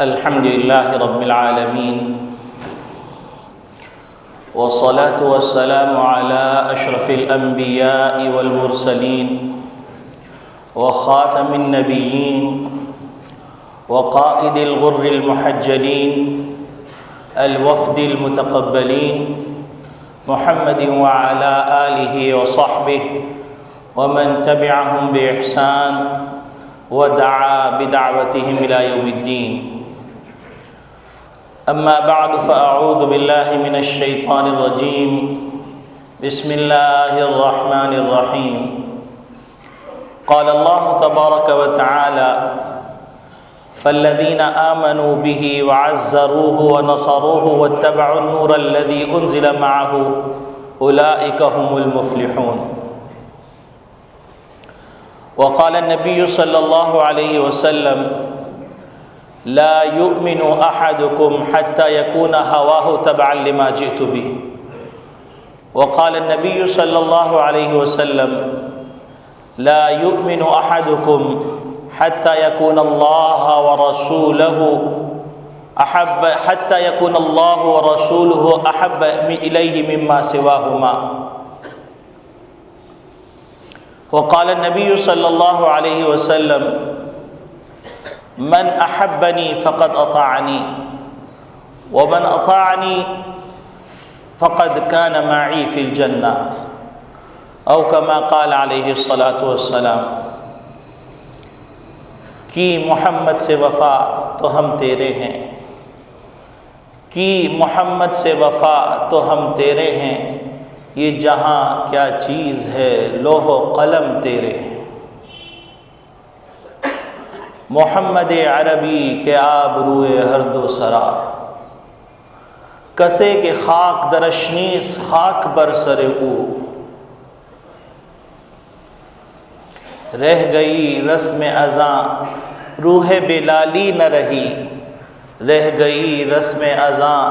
الحمد لله رب العالمين، والصلاة والسلام على أشرف الأنبياء والمرسلين وخاتم النبيين وقائد الغر المحجلين الوفد المتقبلين محمد وعلى آله وصحبه ومن تبعهم بإحسان ودعا بدعوتهم إلى يوم الدين. أما بعد فأعوذ بالله من الشيطان الرجيم. بسم الله الرحمن الرحيم. قال الله تبارك وتعالى: فالذين آمنوا به وعزروه ونصروه واتبعوا النور الذي أنزل معه أولئك هم المفلحون. وقال النبي صلى الله عليه وسلم: لا يؤمن أحدكم حتى يكون هواه تبعا لما جئت به. وقال النبي صلى الله عليه وسلم: لا يؤمن أحدكم حتى يكون الله ورسوله أحب إليه مما سواهما. وقال النبي صلى الله عليه وسلم: من أحبني فقد أطاعني ومن أطاعني فقد كان معي في الجنة، أو كما قال عليه الصلاة والسلام. کی محمد سے وفا تو ہم تیرے ہیں، کی محمد سے وفا تو ہم تیرے ہیں، یہ جہاں کیا چیز ہے لوح و قلم تیرے ہیں. محمد عربی کے آبروئے ہر دو سرا، کسے کے خاک درشنیس خاک بر سر او. رہ گئی رسم ازاں روح بلالی نہ رہی، رہ گئی رسم ازاں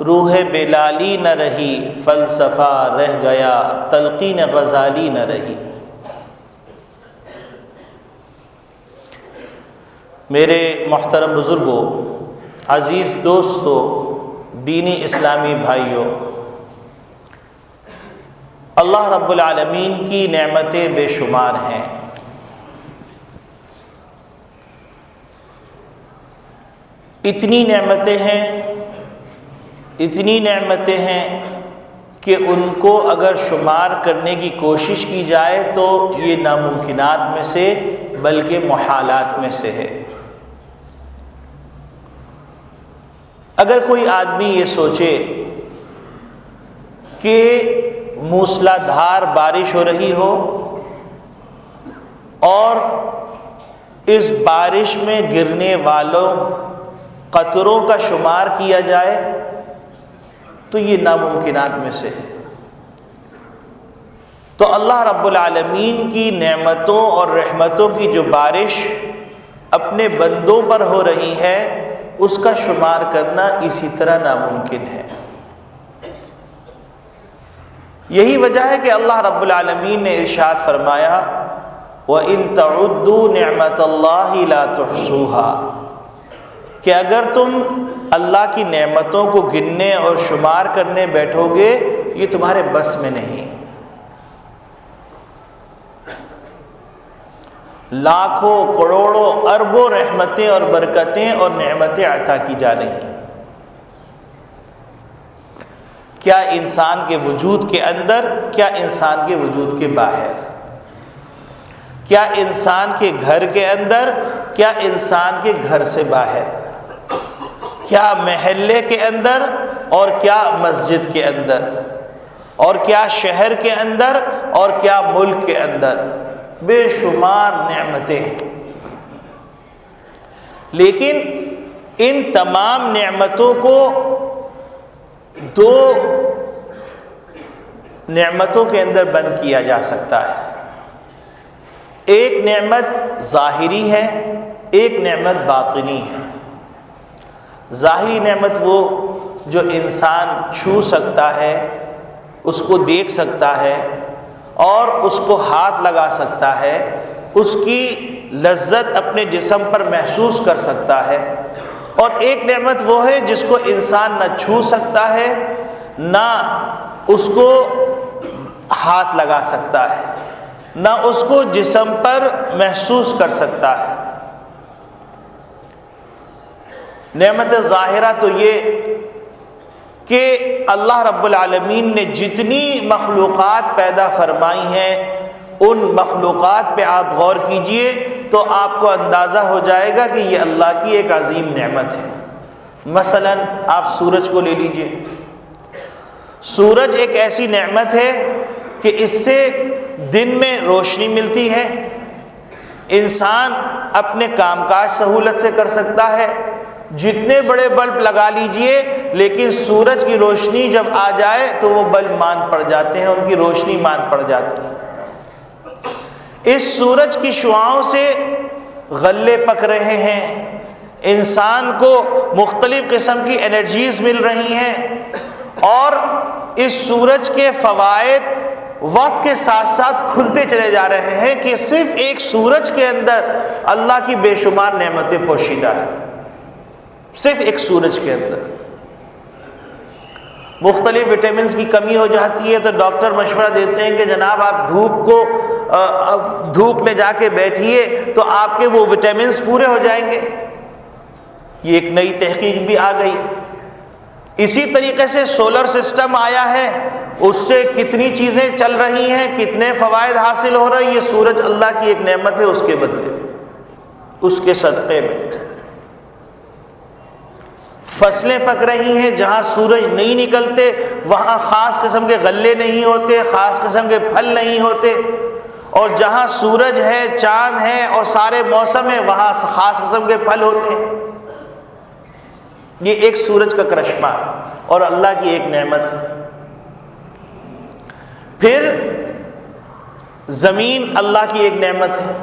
روح بلالی نہ رہی، فلسفہ رہ گیا تلقین غزالی نہ رہی. میرے محترم بزرگوں، عزیز دوستوں، دینی اسلامی بھائیوں، اللہ رب العالمین کی نعمتیں بے شمار ہیں. اتنی نعمتیں ہیں کہ ان کو اگر شمار کرنے کی کوشش کی جائے تو یہ ناممکنات میں سے بلکہ محالات میں سے ہے. اگر کوئی آدمی یہ سوچے کہ موسلا دھار بارش ہو رہی ہو اور اس بارش میں گرنے والوں قطروں کا شمار کیا جائے تو یہ ناممکنات میں سے ہے. تو اللہ رب العالمین کی نعمتوں اور رحمتوں کی جو بارش اپنے بندوں پر ہو رہی ہے اس کا شمار کرنا اسی طرح ناممکن ہے. یہی وجہ ہے کہ اللہ رب العالمین نے ارشاد فرمایا: وَإِن تَعُدُّوا نِعْمَةَ اللَّهِ لَا تُحْصُوهَا، کہ اگر تم اللہ کی نعمتوں کو گننے اور شمار کرنے بیٹھو گے یہ تمہارے بس میں نہیں. لاکھوں کروڑوں اربوں رحمتیں اور برکتیں اور نعمتیں عطا کی جا رہی ہیں. کیا انسان کے وجود کے اندر، کیا انسان کے وجود کے باہر، کیا انسان کے گھر کے اندر، کیا انسان کے گھر سے باہر، کیا محلے کے اندر اور کیا مسجد کے اندر، اور کیا شہر کے اندر اور کیا ملک کے اندر، بے شمار نعمتیں ہیں. لیکن ان تمام نعمتوں کو دو نعمتوں کے اندر بند کیا جا سکتا ہے. ایک نعمت ظاہری ہے، ایک نعمت باطنی ہے. ظاہری نعمت وہ جو انسان چھو سکتا ہے، اس کو دیکھ سکتا ہے اور اس کو ہاتھ لگا سکتا ہے، اس کی لذت اپنے جسم پر محسوس کر سکتا ہے. اور ایک نعمت وہ ہے جس کو انسان نہ چھو سکتا ہے نہ اس کو ہاتھ لگا سکتا ہے، نہ اس کو جسم پر محسوس کر سکتا ہے۔ نعمت ظاہرہ تو یہ کہ اللہ رب العالمین نے جتنی مخلوقات پیدا فرمائی ہیں ان مخلوقات پہ آپ غور کیجئے تو آپ کو اندازہ ہو جائے گا کہ یہ اللہ کی ایک عظیم نعمت ہے۔ مثلا آپ سورج کو لے لیجئے، سورج ایک ایسی نعمت ہے کہ اس سے دن میں روشنی ملتی ہے، انسان اپنے کام کاج سہولت سے کر سکتا ہے، جتنے بڑے بلب لگا لیجئے لیکن سورج کی روشنی جب آ جائے تو وہ بلب ماند پڑ جاتے ہیں، ان کی روشنی ماند پڑ جاتی ہے۔ اس سورج کی شعاؤں سے غلے پک رہے ہیں، انسان کو مختلف قسم کی انرجیز مل رہی ہیں، اور اس سورج کے فوائد وقت کے ساتھ ساتھ کھلتے چلے جا رہے ہیں کہ صرف ایک سورج کے اندر اللہ کی بے شمار نعمتیں پوشیدہ ہیں، صرف ایک سورج کے اندر۔ مختلف وٹامنز کی کمی ہو جاتی ہے تو ڈاکٹر مشورہ دیتے ہیں کہ جناب آپ دھوپ میں جا کے بیٹھیے تو آپ کے وہ وٹامنز پورے ہو جائیں گے۔ یہ ایک نئی تحقیق بھی آ گئی۔ اسی طریقے سے سولر سسٹم آیا ہے، اس سے کتنی چیزیں چل رہی ہیں، کتنے فوائد حاصل ہو رہے ہیں۔ یہ سورج اللہ کی ایک نعمت ہے، اس کے بدلے میں، اس کے صدقے میں فصلیں پک رہی ہیں۔ جہاں سورج نہیں نکلتے وہاں خاص قسم کے غلے نہیں ہوتے، خاص قسم کے پھل نہیں ہوتے، اور جہاں سورج ہے، چاند ہے اور سارے موسم ہیں وہاں خاص قسم کے پھل ہوتے ہیں۔ یہ ایک سورج کا کرشمہ اور اللہ کی ایک نعمت ہے۔ پھر زمین اللہ کی ایک نعمت ہے۔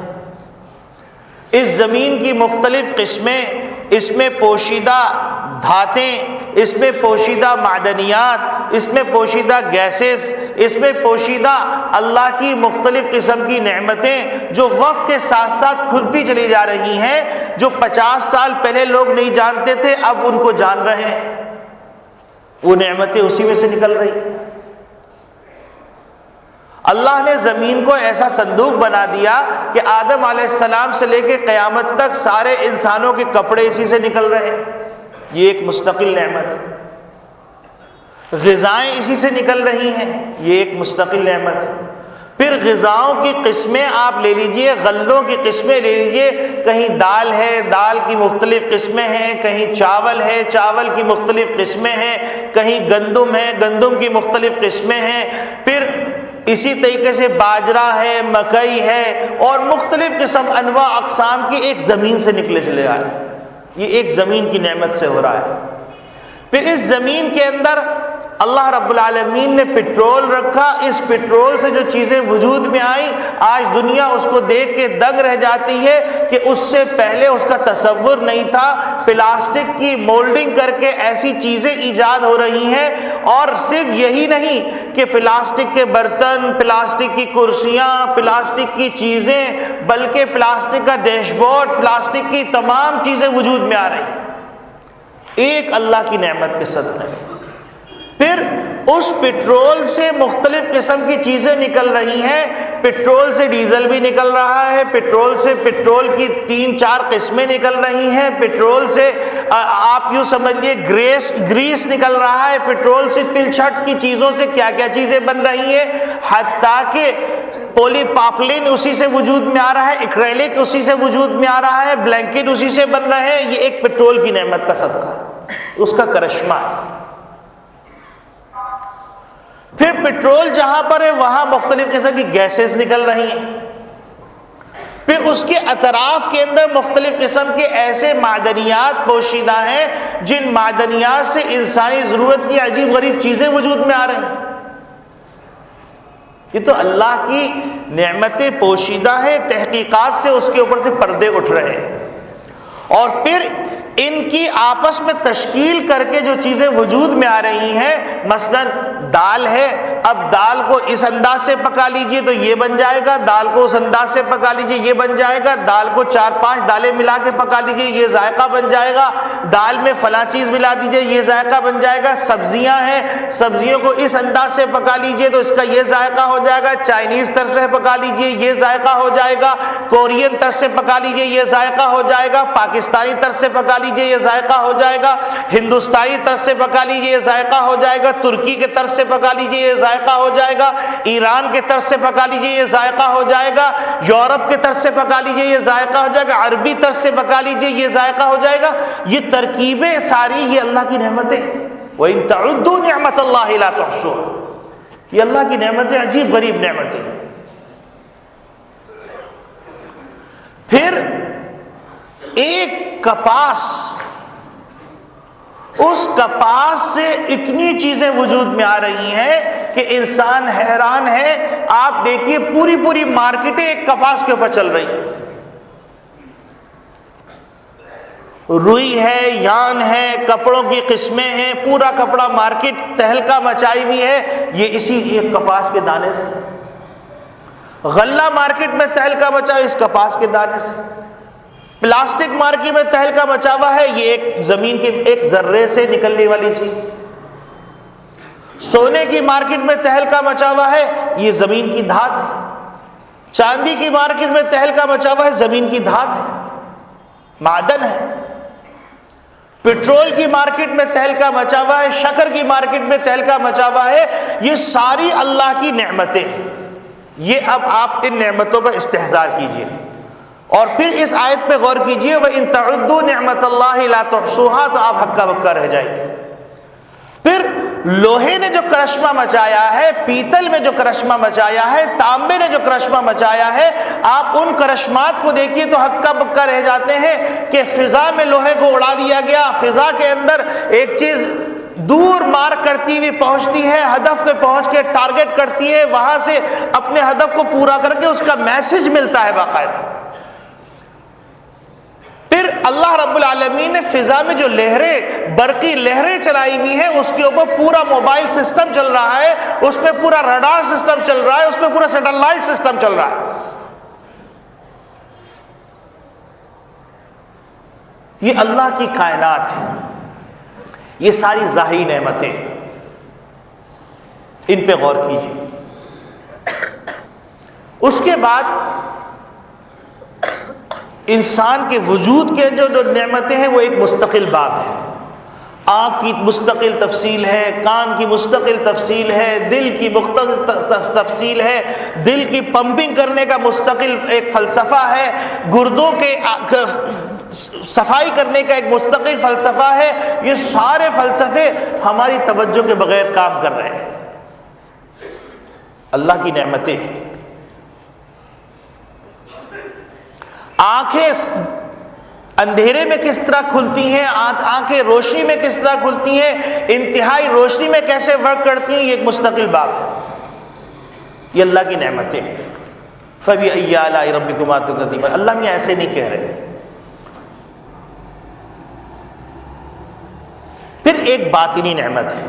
اس زمین کی مختلف قسمیں، اس میں پوشیدہ دھاتیں، اس میں پوشیدہ معدنیات، اس میں پوشیدہ گیسز، اس میں پوشیدہ اللہ کی مختلف قسم کی نعمتیں جو وقت کے ساتھ ساتھ کھلتی چلی جا رہی ہیں، جو 50 سال پہلے لوگ نہیں جانتے تھے اب ان کو جان رہے ہیں، وہ نعمتیں اسی میں سے نکل رہی۔ اللہ نے زمین کو ایسا صندوق بنا دیا کہ آدم علیہ السلام سے لے کے قیامت تک سارے انسانوں کے کپڑے اسی سے نکل رہے ہیں، یہ ایک مستقل نعمت ہے۔ غذائیں اسی سے نکل رہی ہیں، یہ ایک مستقل نعمت ہے۔ پھر غذاؤں کی قسمیں آپ لے لیجئے، غلوں کی قسمیں لے لیجئے، کہیں دال ہے، دال کی مختلف قسمیں ہیں، کہیں چاول ہے، چاول کی مختلف قسمیں ہیں، کہیں گندم ہے، گندم کی مختلف قسمیں ہیں، پھر اسی طریقے سے باجرہ ہے، مکئی ہے، اور مختلف قسم انواع اقسام کی ایک زمین سے نکلے چلے آ رہے ہیں۔ یہ ایک زمین کی نعمت سے ہو رہا ہے۔ پھر اس زمین کے اندر اللہ رب العالمین نے پٹرول رکھا، اس پٹرول سے جو چیزیں وجود میں آئیں آج دنیا اس کو دیکھ کے دنگ رہ جاتی ہے کہ اس سے پہلے اس کا تصور نہیں تھا۔ پلاسٹک کی مولڈنگ کر کے ایسی چیزیں ایجاد ہو رہی ہیں، اور صرف یہی نہیں کہ پلاسٹک کے برتن، پلاسٹک کی کرسیاں، پلاسٹک کی چیزیں، بلکہ پلاسٹک کا ڈیش بورڈ، پلاسٹک کی تمام چیزیں وجود میں آ رہی ہیں، ایک اللہ کی نعمت کے صدقے۔ پھر اس پٹرول سے مختلف قسم کی چیزیں نکل رہی ہیں، پٹرول سے ڈیزل بھی نکل رہا ہے، پٹرول سے پٹرول کی 3-4 قسمیں نکل رہی ہیں، پٹرول سے آپ یوں سمجھئے گریس نکل رہا ہے، پٹرول سے تل چھٹ کی چیزوں سے کیا کیا چیزیں بن رہی ہیں، حتیٰ کہ پولی پاپلین اسی سے وجود میں آ رہا ہے، ایکریلک اسی سے وجود میں آ رہا ہے، بلینکٹ اسی سے بن رہے ہیں۔ یہ ایک پٹرول کی نعمت کا صدقہ ہے، اس کا کرشمہ ہے۔ پھر پٹرول جہاں پر ہے وہاں مختلف قسم کی گیسز نکل رہی ہیں، پھر اس کے اطراف کے اندر مختلف قسم کے ایسے معدنیات پوشیدہ ہیں جن معدنیات سے انسانی ضرورت کی عجیب غریب چیزیں وجود میں آ رہی ہیں۔ یہ تو اللہ کی نعمتیں پوشیدہ ہیں، تحقیقات سے اس کے اوپر سے پردے اٹھ رہے ہیں، اور پھر ان کی آپس میں تشکیل کر کے جو چیزیں وجود میں آ رہی ہیں، مثلا دال ہے اب دال کو اس انداز سے پکا لیجئے تو یہ بن جائے گا، دال کو اس انداز سے پکا لیجئے یہ بن جائے گا، دال کو 4-5 دالیں ملا کے پکا لیجئے یہ ذائقہ بن جائے گا، دال میں فلاں چیز ملا دیجئے یہ ذائقہ بن جائے گا، سبزیاں ہیں سبزیوں کو اس انداز سے پکا لیجئے تو اس کا یہ ذائقہ ہو جائے گا، چائنیز طرز سے پکا لیجئے یہ ذائقہ ہو جائے گا، کورین طرز سے پکا لیجئے یہ ذائقہ ہو جائے گا، پاکستانی طرز سے پکا لیجئے یہ ذائقہ ہو جائے گا، ہندوستانی طرز سے پکا لیجئے یہ ذائقہ ہو جائے گا، ترکی کے طرز سے پکا لیجئے یہ ذائقہ ہو جائے گا، ایران کے طرز سے پکا لیجئے یہ ذائقہ ہو جائے گا، یورپ کے طرز سے پکا لیجئے یہ ذائقہ ہو جائے گا، عربی طرز سے پکا لیجئے یہ ذائقہ ہو جائے گا۔ یہ ترکیبیں ساری یہ اللہ کی نعمتیں، وَإِن تَعُدُّوا نِعْمَةَ اللَّهِ لَا تُحْصُوهَا، یہ اللہ کی نعمتیں عجیب غریب نعمتیں۔ پھر ایک کپاس، اس کپاس سے اتنی چیزیں وجود میں آ رہی ہیں کہ انسان حیران ہے۔ آپ دیکھیے پوری پوری مارکیٹیں ایک کپاس کے اوپر چل رہی ہیں، روئی ہے، یان ہے، کپڑوں کی قسمیں ہیں، پورا کپڑا مارکیٹ تہلکہ مچائی ہوئی ہے یہ اسی ایک کپاس کے دانے سے۔ غلہ مارکیٹ میں تہلکہ مچا اس کپاس کے دانے سے، پلاسٹک مارکیٹ میں تہلکہ مچا ہوا ہے یہ ایک زمین کے ایک ذرے سے نکلنے والی چیز، سونے کی مارکیٹ میں تہلکہ مچا ہوا ہے یہ زمین کی دھات ہے، چاندی کی مارکیٹ میں تہلکہ مچا ہوا ہے زمین کی دھات ہے، معدن ہے، پٹرول کی مارکیٹ میں تہلکہ مچا ہوا ہے، شکر کی مارکیٹ میں تہلکہ مچا ہوا ہے، یہ ساری اللہ کی نعمتیں۔ یہ اب آپ ان نعمتوں پر استحضار کیجئے اور پھر اس آیت پہ غور کیجئے، وَإِن تَعُدُّوا نِعْمَةَ اللَّهِ لَا تُحْصُوهَا، تو آپ ہکا بکا رہ جائیں گے۔ پھر لوہے نے جو کرشمہ مچایا ہے، پیتل میں جو کرشمہ مچایا ہے، تانبے نے جو کرشمہ مچایا ہے، آپ ان کرشمات کو دیکھیے تو ہکا بکا رہ جاتے ہیں کہ فضا میں لوہے کو اڑا دیا گیا، فضا کے اندر ایک چیز دور مار کرتی ہوئی پہنچتی ہے، ہدف پہ پہنچ کے ٹارگٹ کرتی ہے، وہاں سے اپنے ہدف کو پورا کر کے اس کا میسج ملتا ہے باقاعدہ۔ پھر اللہ رب العالمین نے فضا میں جو لہریں، برقی لہریں چلائی ہوئی ہیں، اس کے اوپر پورا موبائل سسٹم چل رہا ہے، اس میں پورا رڈار سسٹم چل رہا ہے، اس میں پورا سیٹلائٹ سسٹم چل رہا ہے۔ یہ اللہ کی کائنات ہے، یہ ساری ظاہری نعمتیں، ان پہ غور کیجیے۔ اس کے بعد انسان کے وجود کے جو نعمتیں ہیں وہ ایک مستقل باب ہے۔ آنکھ کی مستقل تفصیل ہے، کان کی مستقل تفصیل ہے، دل کی مستقل تفصیل ہے، دل کی پمپنگ کرنے کا مستقل ایک فلسفہ ہے، گردوں کے صفائی کرنے کا ایک مستقل فلسفہ ہے۔ یہ سارے فلسفے ہماری توجہ کے بغیر کام کر رہے ہیں۔ اللہ کی نعمتیں، آنکھیں اندھیرے میں کس طرح کھلتی ہیں، آنکھیں روشنی میں کس طرح کھلتی ہیں، انتہائی روشنی میں کیسے ورک کرتی ہیں، یہ ایک مستقل باب ہے۔ یہ اللہ کی نعمتیں۔ فَبِأَيِّ آلَاءِ رَبِّكُمَا تُكَذِّبَانِ، اللہ میں ایسے نہیں کہہ رہے۔ پھر ایک باطنی نعمت ہے۔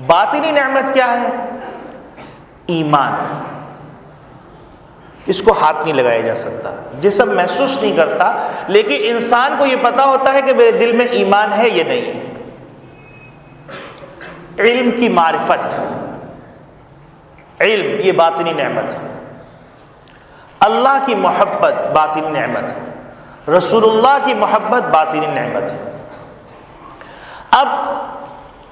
باطنی نعمت کیا ہے؟ ایمان۔ اس کو ہاتھ نہیں لگایا جا سکتا، جسم محسوس نہیں کرتا، لیکن انسان کو یہ پتا ہوتا ہے کہ میرے دل میں ایمان ہے یا نہیں۔ علم کی معرفت، علم یہ باطنی نعمت ہے۔ اللہ کی محبت باطنی نعمت ہے، رسول اللہ کی محبت باطنی نعمت ہے۔ اب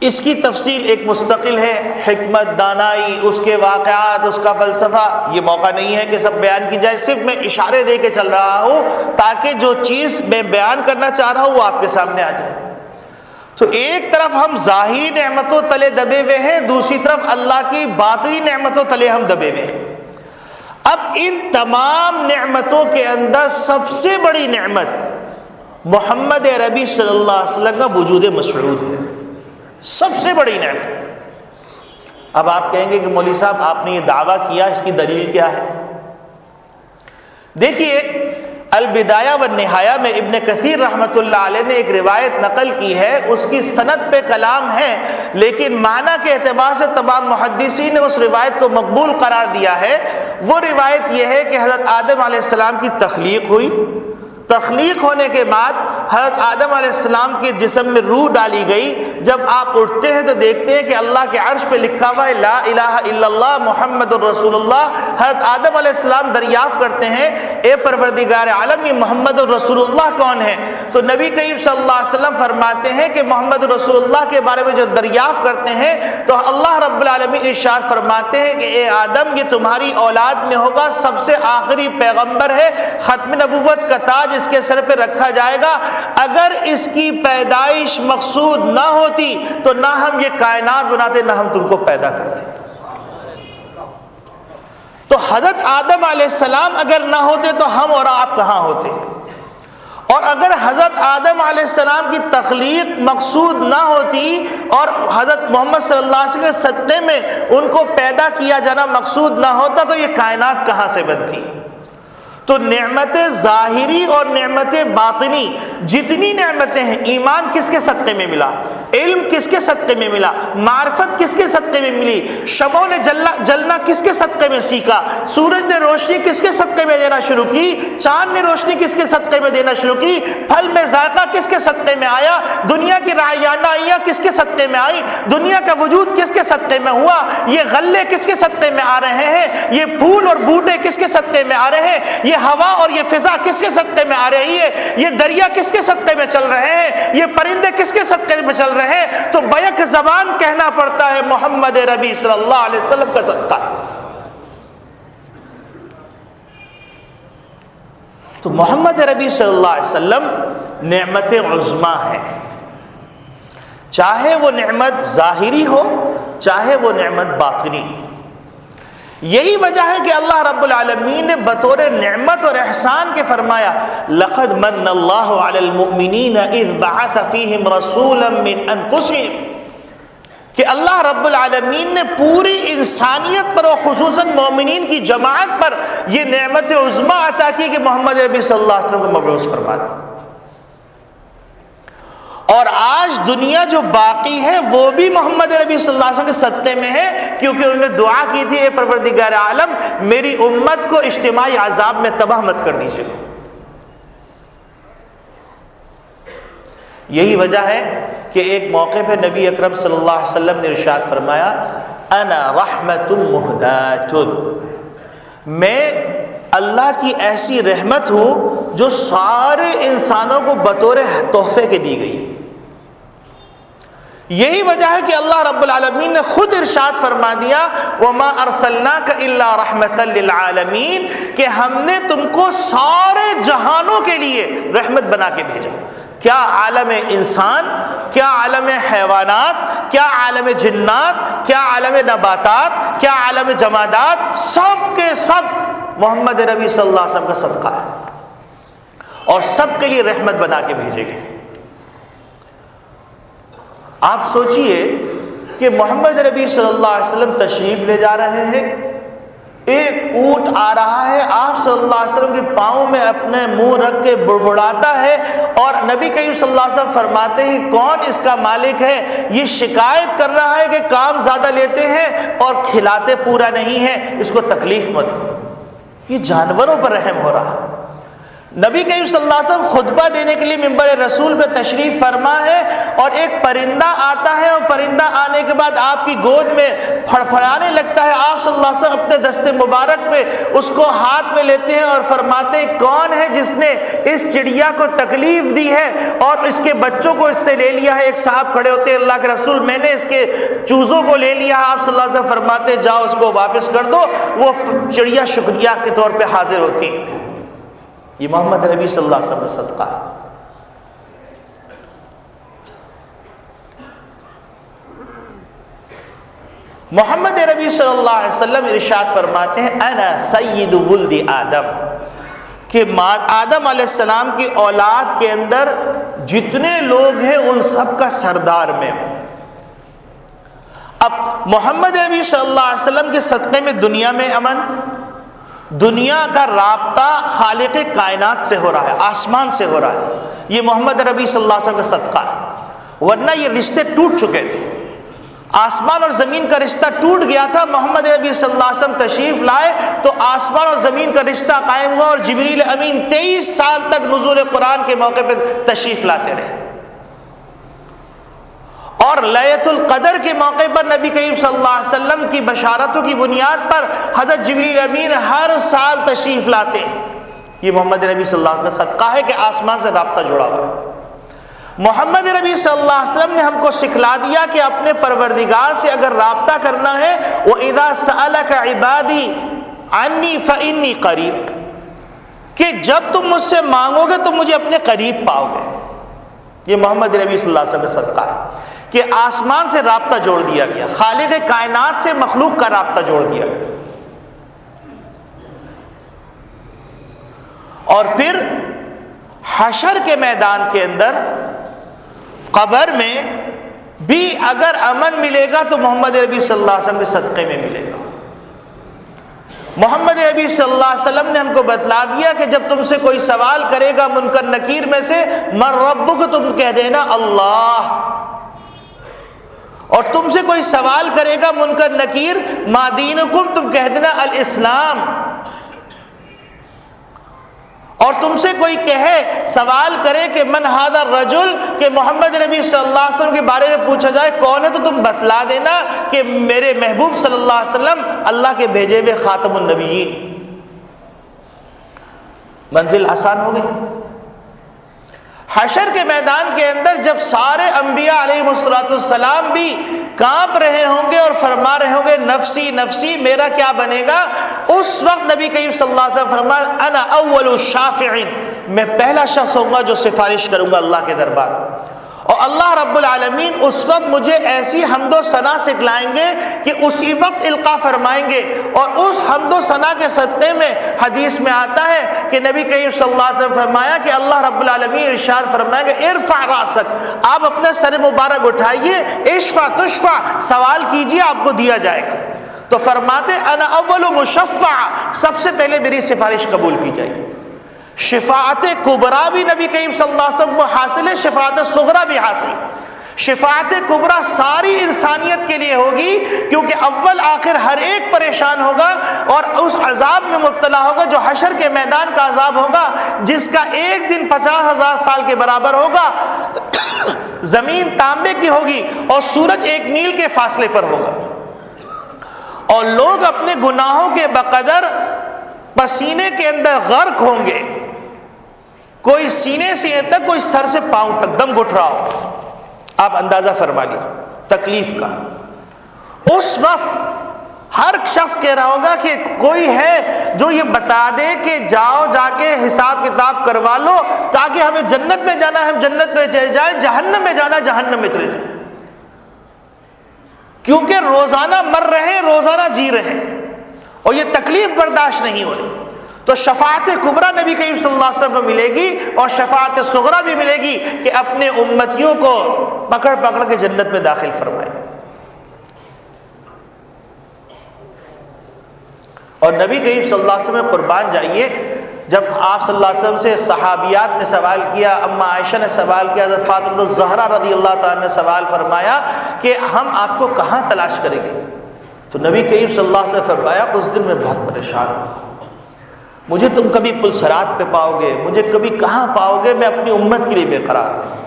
اس کی تفصیل ایک مستقل ہے، حکمت، دانائی، اس کے واقعات، اس کا فلسفہ، یہ موقع نہیں ہے کہ سب بیان کی جائے، صرف میں اشارے دے کے چل رہا ہوں تاکہ جو چیز میں بیان کرنا چاہ رہا ہوں وہ آپ کے سامنے آ جائے۔ تو ایک طرف ہم ظاہری نعمتوں تلے دبے ہوئے ہیں، دوسری طرف اللہ کی باطنی نعمتوں تلے ہم دبے ہوئے ہیں۔ اب ان تمام نعمتوں کے اندر سب سے بڑی نعمت محمد عربی صلی اللہ علیہ وسلم کا وجود مسعود ہے، سب سے بڑی نعمت۔ اب آپ کہیں گے کہ مولوی صاحب آپ نے یہ دعویٰ کیا، اس کی دلیل کیا ہے؟ دیکھیے البدایہ والنہایہ میں ابن کثیر رحمۃ اللہ علیہ نے ایک روایت نقل کی ہے، اس کی سند پہ کلام ہے، لیکن معنی کے اعتبار سے تمام محدثین نے اس روایت کو مقبول قرار دیا ہے۔ وہ روایت یہ ہے کہ حضرت آدم علیہ السلام کی تخلیق ہوئی، تخلیق ہونے کے بعد حضرت آدم علیہ السلام کے جسم میں روح ڈالی گئی۔ جب آپ اٹھتے ہیں تو دیکھتے ہیں کہ اللہ کے عرش پہ لکھا ہوا ہے لا الہ الا اللہ محمد الرسول اللہ۔ حضرت آدم علیہ السلام دریافت کرتے ہیں اے پروردگار عالم یہ محمد الرسول اللہ کون ہے؟ تو نبی کریم صلی اللہ علیہ وسلم فرماتے ہیں کہ محمد رسول اللہ کے بارے میں جو دریافت کرتے ہیں تو اللہ رب العالمین ارشاد فرماتے ہیں کہ اے آدم یہ تمہاری اولاد میں ہوگا، سب سے آخری پیغمبر ہے، ختم نبوت کا تاج اس کے سر پہ رکھا جائے گا۔ اگر اس کی پیدائش مقصود نہ ہوتی تو نہ ہم یہ کائنات بناتے، نہ ہم تم کو پیدا کرتے۔ تو حضرت آدم علیہ السلام اگر نہ ہوتے تو ہم اور آپ کہاں ہوتے؟ اور اگر حضرت آدم علیہ السلام کی تخلیق مقصود نہ ہوتی اور حضرت محمد صلی اللہ علیہ وسلم کے صدقے میں ان کو پیدا کیا جانا مقصود نہ ہوتا تو یہ کائنات کہاں سے بنتی؟ تو نعمت ظاہری اور نعمت باطنی جتنی نعمتیں ہیں، ایمان کس کے صدقے میں ملا، علم کس کے صدقے میں ملا، معرفت کس کے صدقے میں ملی، شمعوں نے جلنا کس کے صدقے میں سیکھا، سورج نے روشنی کس کے صدقے میں دینا شروع کی، چاند نے روشنی کس کے صدقے میں دینا شروع کی، پھل میں ذائقہ کس کے صدقے میں آیا، دنیا کی رعیانائیاں کس کے صدقے میں آئی، دنیا کا وجود کس کے صدقے میں ہوا، یہ غلے کس کے صدقے میں آ رہے ہیں، یہ پھول اور بوٹے کس کے صدقے میں آ رہے ہیں، یہ ہوا اور یہ فضا کس کے صدقے میں آ رہی ہے، یہ دریا کس کے صدقے میں چل رہے ہیں، یہ پرندے کس کے صدقے میں چل رہے ہیں۔ تو بیک زبان کہنا پڑتا ہے محمد ربی صلی اللہ علیہ وسلم کا صدقہ ہے۔ تو محمد ربی صلی اللہ علیہ وسلم نعمت عظمیٰ ہے، چاہے وہ نعمت ظاہری ہو چاہے وہ نعمت باطنی۔ یہی وجہ ہے کہ اللہ رب العالمین نے بطور نعمت اور احسان کے فرمایا لقد من اللہ علی المؤمنین اذ بعث فیہم رسولا من انفسہم، کہ اللہ رب العالمین نے پوری انسانیت پر اور خصوصاً مومنین کی جماعت پر یہ نعمت عظمیٰ عطا کی کہ محمد ربی صلی اللہ علیہ وسلم کو مبعوث فرما دیا۔ اور آج دنیا جو باقی ہے وہ بھی محمد ربی صلی اللہ علیہ وسلم کے صدقے میں ہے، کیونکہ انہوں نے دعا کی تھی اے پروردگار عالم میری امت کو اجتماعی عذاب میں تباہ مت کر دیجیے۔ یہی وجہ ہے کہ ایک موقع پہ نبی اکرم صلی اللہ علیہ وسلم نے ارشاد فرمایا انا رحمت مہداۃ، میں اللہ کی ایسی رحمت ہوں جو سارے انسانوں کو بطور تحفے کے دی گئی۔ یہی وجہ ہے کہ اللہ رب العالمین نے خود ارشاد فرما دیا وما ارسلناک الا رحمت للعالمین، کہ ہم نے تم کو سارے جہانوں کے لیے رحمت بنا کے بھیجا۔ کیا عالم انسان، کیا عالم حیوانات، کیا عالم جنات، کیا عالم نباتات، کیا عالم جمادات، سب کے سب محمد ربی صلی اللہ علیہ وسلم کا صدقہ ہے اور سب کے لیے رحمت بنا کے بھیجے گئے۔ آپ سوچئے کہ محمد ربی صلی اللہ علیہ وسلم تشریف لے جا رہے ہیں، ایک اونٹ آ رہا ہے، آپ صلی اللہ علیہ وسلم کے پاؤں میں اپنے منہ رکھ کے بڑبڑاتا ہے اور نبی کریم صلی اللہ علیہ وسلم فرماتے ہیں کون اس کا مالک ہے؟ یہ شکایت کر رہا ہے کہ کام زیادہ لیتے ہیں اور کھلاتے پورا نہیں ہے، اس کو تکلیف مت دو۔ یہ جانوروں پر رحم ہو رہا۔ نبی کریم صلی اللہ علیہ وسلم خطبہ دینے کے لیے منبر رسول پہ تشریف فرما ہے اور ایک پرندہ آتا ہے اور پرندہ آنے کے بعد آپ کی گود میں پھڑپھڑانے لگتا ہے۔ آپ صلی اللہ علیہ وسلم اپنے دست مبارک پہ اس کو ہاتھ میں لیتے ہیں اور فرماتے ہیں کون ہے جس نے اس چڑیا کو تکلیف دی ہے اور اس کے بچوں کو اس سے لے لیا ہے؟ ایک صاحب کھڑے ہوتے ہیں اللہ کے رسول میں نے اس کے چوزوں کو لے لیا ہے۔ آپ صلی اللہ علیہ وسلم فرماتے جاؤ اس کو واپس کر دو۔ وہ چڑیا شکریہ کے طور پہ حاضر ہوتی ہے۔ یہ محمد نبی صلی اللہ علیہ وسلم کا صدقہ ہے۔ محمد نبی صلی اللہ علیہ وسلم ارشاد فرماتے ہیں انا سید ولد آدم، کہ آدم علیہ السلام کی اولاد کے اندر جتنے لوگ ہیں ان سب کا سردار میں ہوں۔ اب محمد نبی صلی اللہ علیہ وسلم کے صدقے میں دنیا میں امن، دنیا کا رابطہ خالق کائنات سے ہو رہا ہے، آسمان سے ہو رہا ہے، یہ محمد نبی صلی اللہ علیہ وسلم کا صدقہ ہے، ورنہ یہ رشتے ٹوٹ چکے تھے، آسمان اور زمین کا رشتہ ٹوٹ گیا تھا۔ محمد نبی صلی اللہ علیہ وسلم تشریف لائے تو آسمان اور زمین کا رشتہ قائم ہوا، اور جبریل امین 23 سال تک نزول قرآن کے موقع پہ تشریف لاتے رہے، اور لیلۃ القدر کے موقع پر نبی کریم صلی اللہ علیہ وسلم کی بشارتوں کی بنیاد پر حضرت جبریل امین ہر سال تشریف لاتے۔ یہ محمد نبی صلی اللہ علیہ وسلم کا صدقہ ہے کہ آسمان سے رابطہ جڑا ہوا ہے۔ محمد نبی صلی اللہ علیہ وسلم نے ہم کو سکھلا دیا کہ اپنے پروردگار سے اگر رابطہ کرنا ہے، وَإِذَا سَأَلَكَ عِبَادِي عَنِّي فَإِنِّي قَرِيب، کہ جب تم مجھ سے مانگو گے تو مجھے اپنے قریب پاؤ گے۔ یہ محمد نبی صلی اللہ علیہ وسلم کا صدقہ ہے کہ آسمان سے رابطہ جوڑ دیا گیا، خالق کائنات سے مخلوق کا رابطہ جوڑ دیا گیا۔ اور پھر حشر کے میدان کے اندر قبر میں بھی اگر امن ملے گا تو محمد نبی صلی اللہ علیہ وسلم کے صدقے میں ملے گا۔ محمد نبی صلی اللہ علیہ وسلم نے ہم کو بتلا دیا کہ جب تم سے کوئی سوال کرے گا منکر نکیر میں سے، من ربک، تم کہہ دینا اللہ، اور تم سے کوئی سوال کرے گا منکر نکیر ما دینکم، تم کہہ دینا الاسلام، اور تم سے کوئی کہے سوال کرے کہ من ھذا الرجل، کہ محمد نبی صلی اللہ علیہ وسلم کے بارے میں پوچھا جائے کون ہے، تو تم بتلا دینا کہ میرے محبوب صلی اللہ علیہ وسلم اللہ کے بھیجے ہوئے خاتم النبیین۔ منزل آسان ہو گئی۔ حشر کے میدان کے اندر جب سارے انبیاء علیہ السلام بھی کانپ رہے ہوں گے اور فرما رہے ہوں گے نفسی نفسی، میرا کیا بنے گا، اس وقت نبی کریم صلی اللہ علیہ وسلم فرمایا انا اول الشافعین، میں پہلا شخص ہوں گا جو سفارش کروں گا اللہ کے دربار، اور اللہ رب العالمین اس وقت مجھے ایسی حمد و ثنا سکھلائیں گے کہ اسی وقت القاء فرمائیں گے، اور اس حمد و ثنا کے صدقے میں حدیث میں آتا ہے کہ نبی کریم صلی اللہ علیہ وسلم فرمایا کہ اللہ رب العالمین ارشاد فرمائیں گے ارفع راسک، آپ اپنے سر مبارک اٹھائیے، اشفع تشفع، سوال کیجیے آپ کو دیا جائے گا۔ تو فرماتے انا اول مشفع، سب سے پہلے میری سفارش قبول کی جائے گی۔ شفاعت کبریٰ بھی نبی کریم صلی اللہ علیہ وسلم کو حاصل ہے، شفاعت صغریٰ بھی حاصل ہے۔ شفاعت کبریٰ ساری انسانیت کے لیے ہوگی، کیونکہ اول آخر ہر ایک پریشان ہوگا اور اس عذاب میں مبتلا ہوگا جو حشر کے میدان کا عذاب ہوگا، جس کا ایک دن 50,000 سال کے برابر ہوگا، زمین تانبے کی ہوگی اور سورج 1 میل کے فاصلے پر ہوگا، اور لوگ اپنے گناہوں کے بقدر پسینے کے اندر غرق ہوں گے، کوئی سینے سے تک، کوئی سر سے پاؤں تک دم گھٹ رہا ہو۔ آپ اندازہ فرما لیجیے تکلیف کا۔ اس وقت ہر شخص کہہ رہا ہوگا کہ کوئی ہے جو یہ بتا دے کہ جاؤ جا کے حساب کتاب کروا لو تاکہ ہمیں جنت میں جانا ہے ہم جنت میں چلے جائیں، جہنم میں جانا جہنم میں چلے جائیں، کیونکہ روزانہ مر رہے، روزانہ جی رہے، اور یہ تکلیف برداشت نہیں ہو رہی۔ تو شفاعت کبریٰ نبی کریم صلی اللہ علیہ وسلم کو ملے گی، اور شفاعت صغریٰ بھی ملے گی کہ اپنے امتیوں کو پکڑ پکڑ کے جنت میں داخل فرمائے۔ اور نبی کریم صلی اللہ علیہ وسلم قربان جائیے، جب آپ صلی اللہ علیہ وسلم سے صحابیات نے سوال کیا، اما عائشہ نے سوال کیا، حضرت فاطمہ الزہرا رضی اللہ تعالیٰ نے سوال فرمایا کہ ہم آپ کو کہاں تلاش کریں گے، تو نبی کریم صلی اللہ علیہ وسلم فرمایا اس دن میں بہت پریشان ہوں، مجھے تم کبھی پل صراط پہ پاؤ گے، مجھے کبھی کہاں پاؤ گے، میں اپنی امت کے لیے بے قرار ہوں۔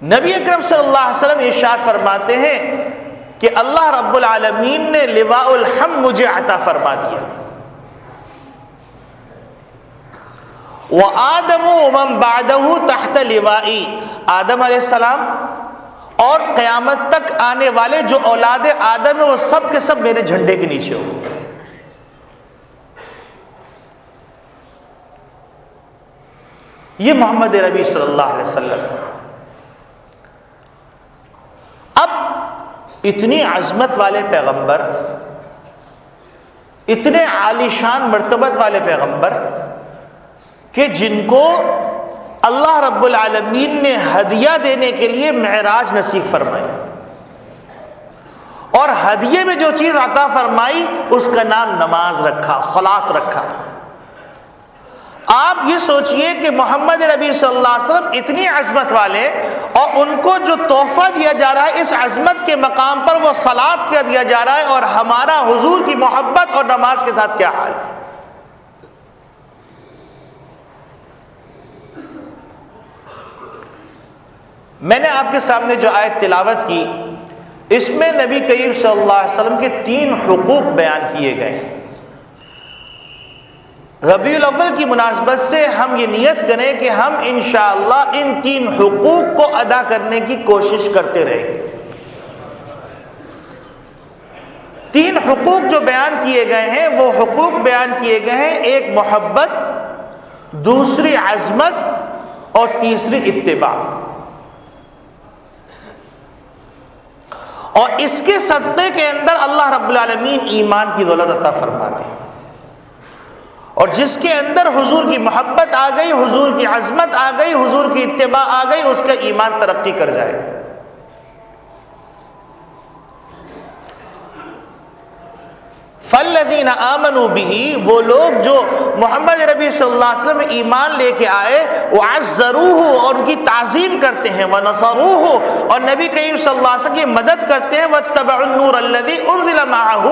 نبی اکرم صلی اللہ علیہ وسلم ارشاد فرماتے ہیں کہ اللہ رب العالمین نے لواء الحمد مجھے عطا فرما دیا، وآدم ومن بعدہ تحت لوائی، آدم علیہ السلام اور قیامت تک آنے والے جو اولاد آدم ہیں وہ سب کے سب میرے جھنڈے کے نیچے ہو۔ یہ محمد نبی صلی اللہ علیہ وسلم ہے۔ اب اتنی عظمت والے پیغمبر، اتنے عالی شان مرتبت والے پیغمبر کہ جن کو اللہ رب العالمین نے ہدیہ دینے کے لیے معراج نصیب فرمائی، اور ہدیے میں جو چیز عطا فرمائی اس کا نام نماز رکھا، صلاۃ رکھا۔ آپ یہ سوچئے کہ محمد نبی صلی اللہ علیہ وسلم اتنی عظمت والے، اور ان کو جو تحفہ دیا جا رہا ہے اس عظمت کے مقام پر وہ صلاۃ کیا دیا جا رہا ہے، اور ہمارا حضور کی محبت اور نماز کے ساتھ کیا حال ہے۔ میں نے آپ کے سامنے جو آیت تلاوت کی، اس میں نبی کریم صلی اللہ علیہ وسلم کے 3 حقوق بیان کیے گئے ہیں۔ ربیع الاول کی مناسبت سے ہم یہ نیت کریں کہ ہم انشاءاللہ ان 3 حقوق کو ادا کرنے کی کوشش کرتے رہیں گے۔ 3 حقوق جو بیان کیے گئے ہیں وہ حقوق بیان کیے گئے ہیں، ایک محبت، دوسری عظمت، اور تیسری اتباع۔ اور اس کے صدقے کے اندر اللہ رب العالمین ایمان کی دولت عطا فرماتے ہیں، اور جس کے اندر حضور کی محبت آ گئی، حضور کی عظمت آ گئی، حضور کی اتباع آ گئی، اس کا ایمان ترقی کر جائے گا۔ فالذین آمنوا بہ، وہ لوگ جو محمد نبی صلی اللہ علیہ وسلم میں ایمان لے کے آئے، وعزروہ، اور ان کی تعظیم کرتے ہیں، ونصروہ، اور نبی کریم صلی اللہ علیہ وسلم کی مدد کرتے ہیں، واتبعوا النور الذی انزل معہ،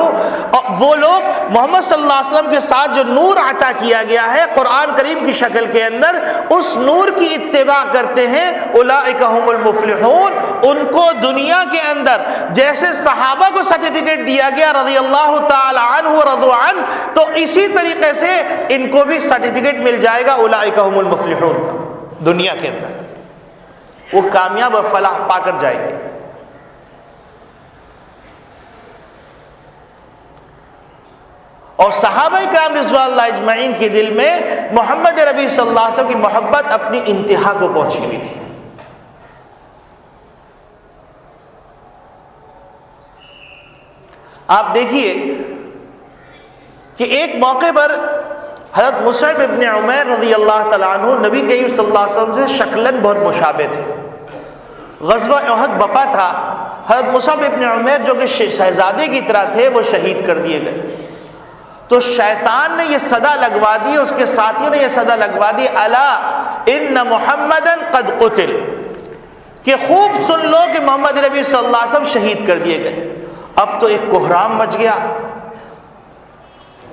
اور وہ لوگ محمد صلی اللہ علیہ وسلم کے ساتھ جو نور عطا کیا گیا ہے قرآن کریم کی شکل کے اندر، اس نور کی اتباع کرتے ہیں، اولئک هم المفلحون، ان کو دنیا کے اندر جیسے صحابہ کو سرٹیفکیٹ دیا گیا رضی اللہ تعالی عنہ ورضوا عنہ، تو اسی طریقے سے ان کو بھی سرٹیفکیٹ مل جائے گا اولئک هم المفلحون کا، دنیا کے اندر وہ کامیاب اور فلاح پا کر جائیں گے۔ اور صحابہ کرام رضوان اللہ اجمعین کے دل میں محمد نبی صلی اللہ علیہ وسلم کی محبت اپنی انتہا کو پہنچی ہوئی تھی۔ آپ دیکھیے کہ ایک موقع پر حضرت مصعب ابن عمیر رضی اللہ تعالیٰ عنہ نبی کریم صلی اللہ علیہ وسلم سے شکلاً بہت مشابہ تھے۔ غزوہ احد بپا تھا، حضرت مصعب ابن عمیر جو کہ شہزادے کی طرح تھے وہ شہید کر دیے گئے۔ تو شیطان نے یہ صدا لگوا دی، اس کے ساتھیوں نے یہ صدا لگوا دی، الا ان محمدا قد قتل، کہ خوب سن لو کہ محمد نبی صلی اللہ علیہ وسلم شہید کر دیے گئے۔ اب تو ایک کوہرام مچ گیا،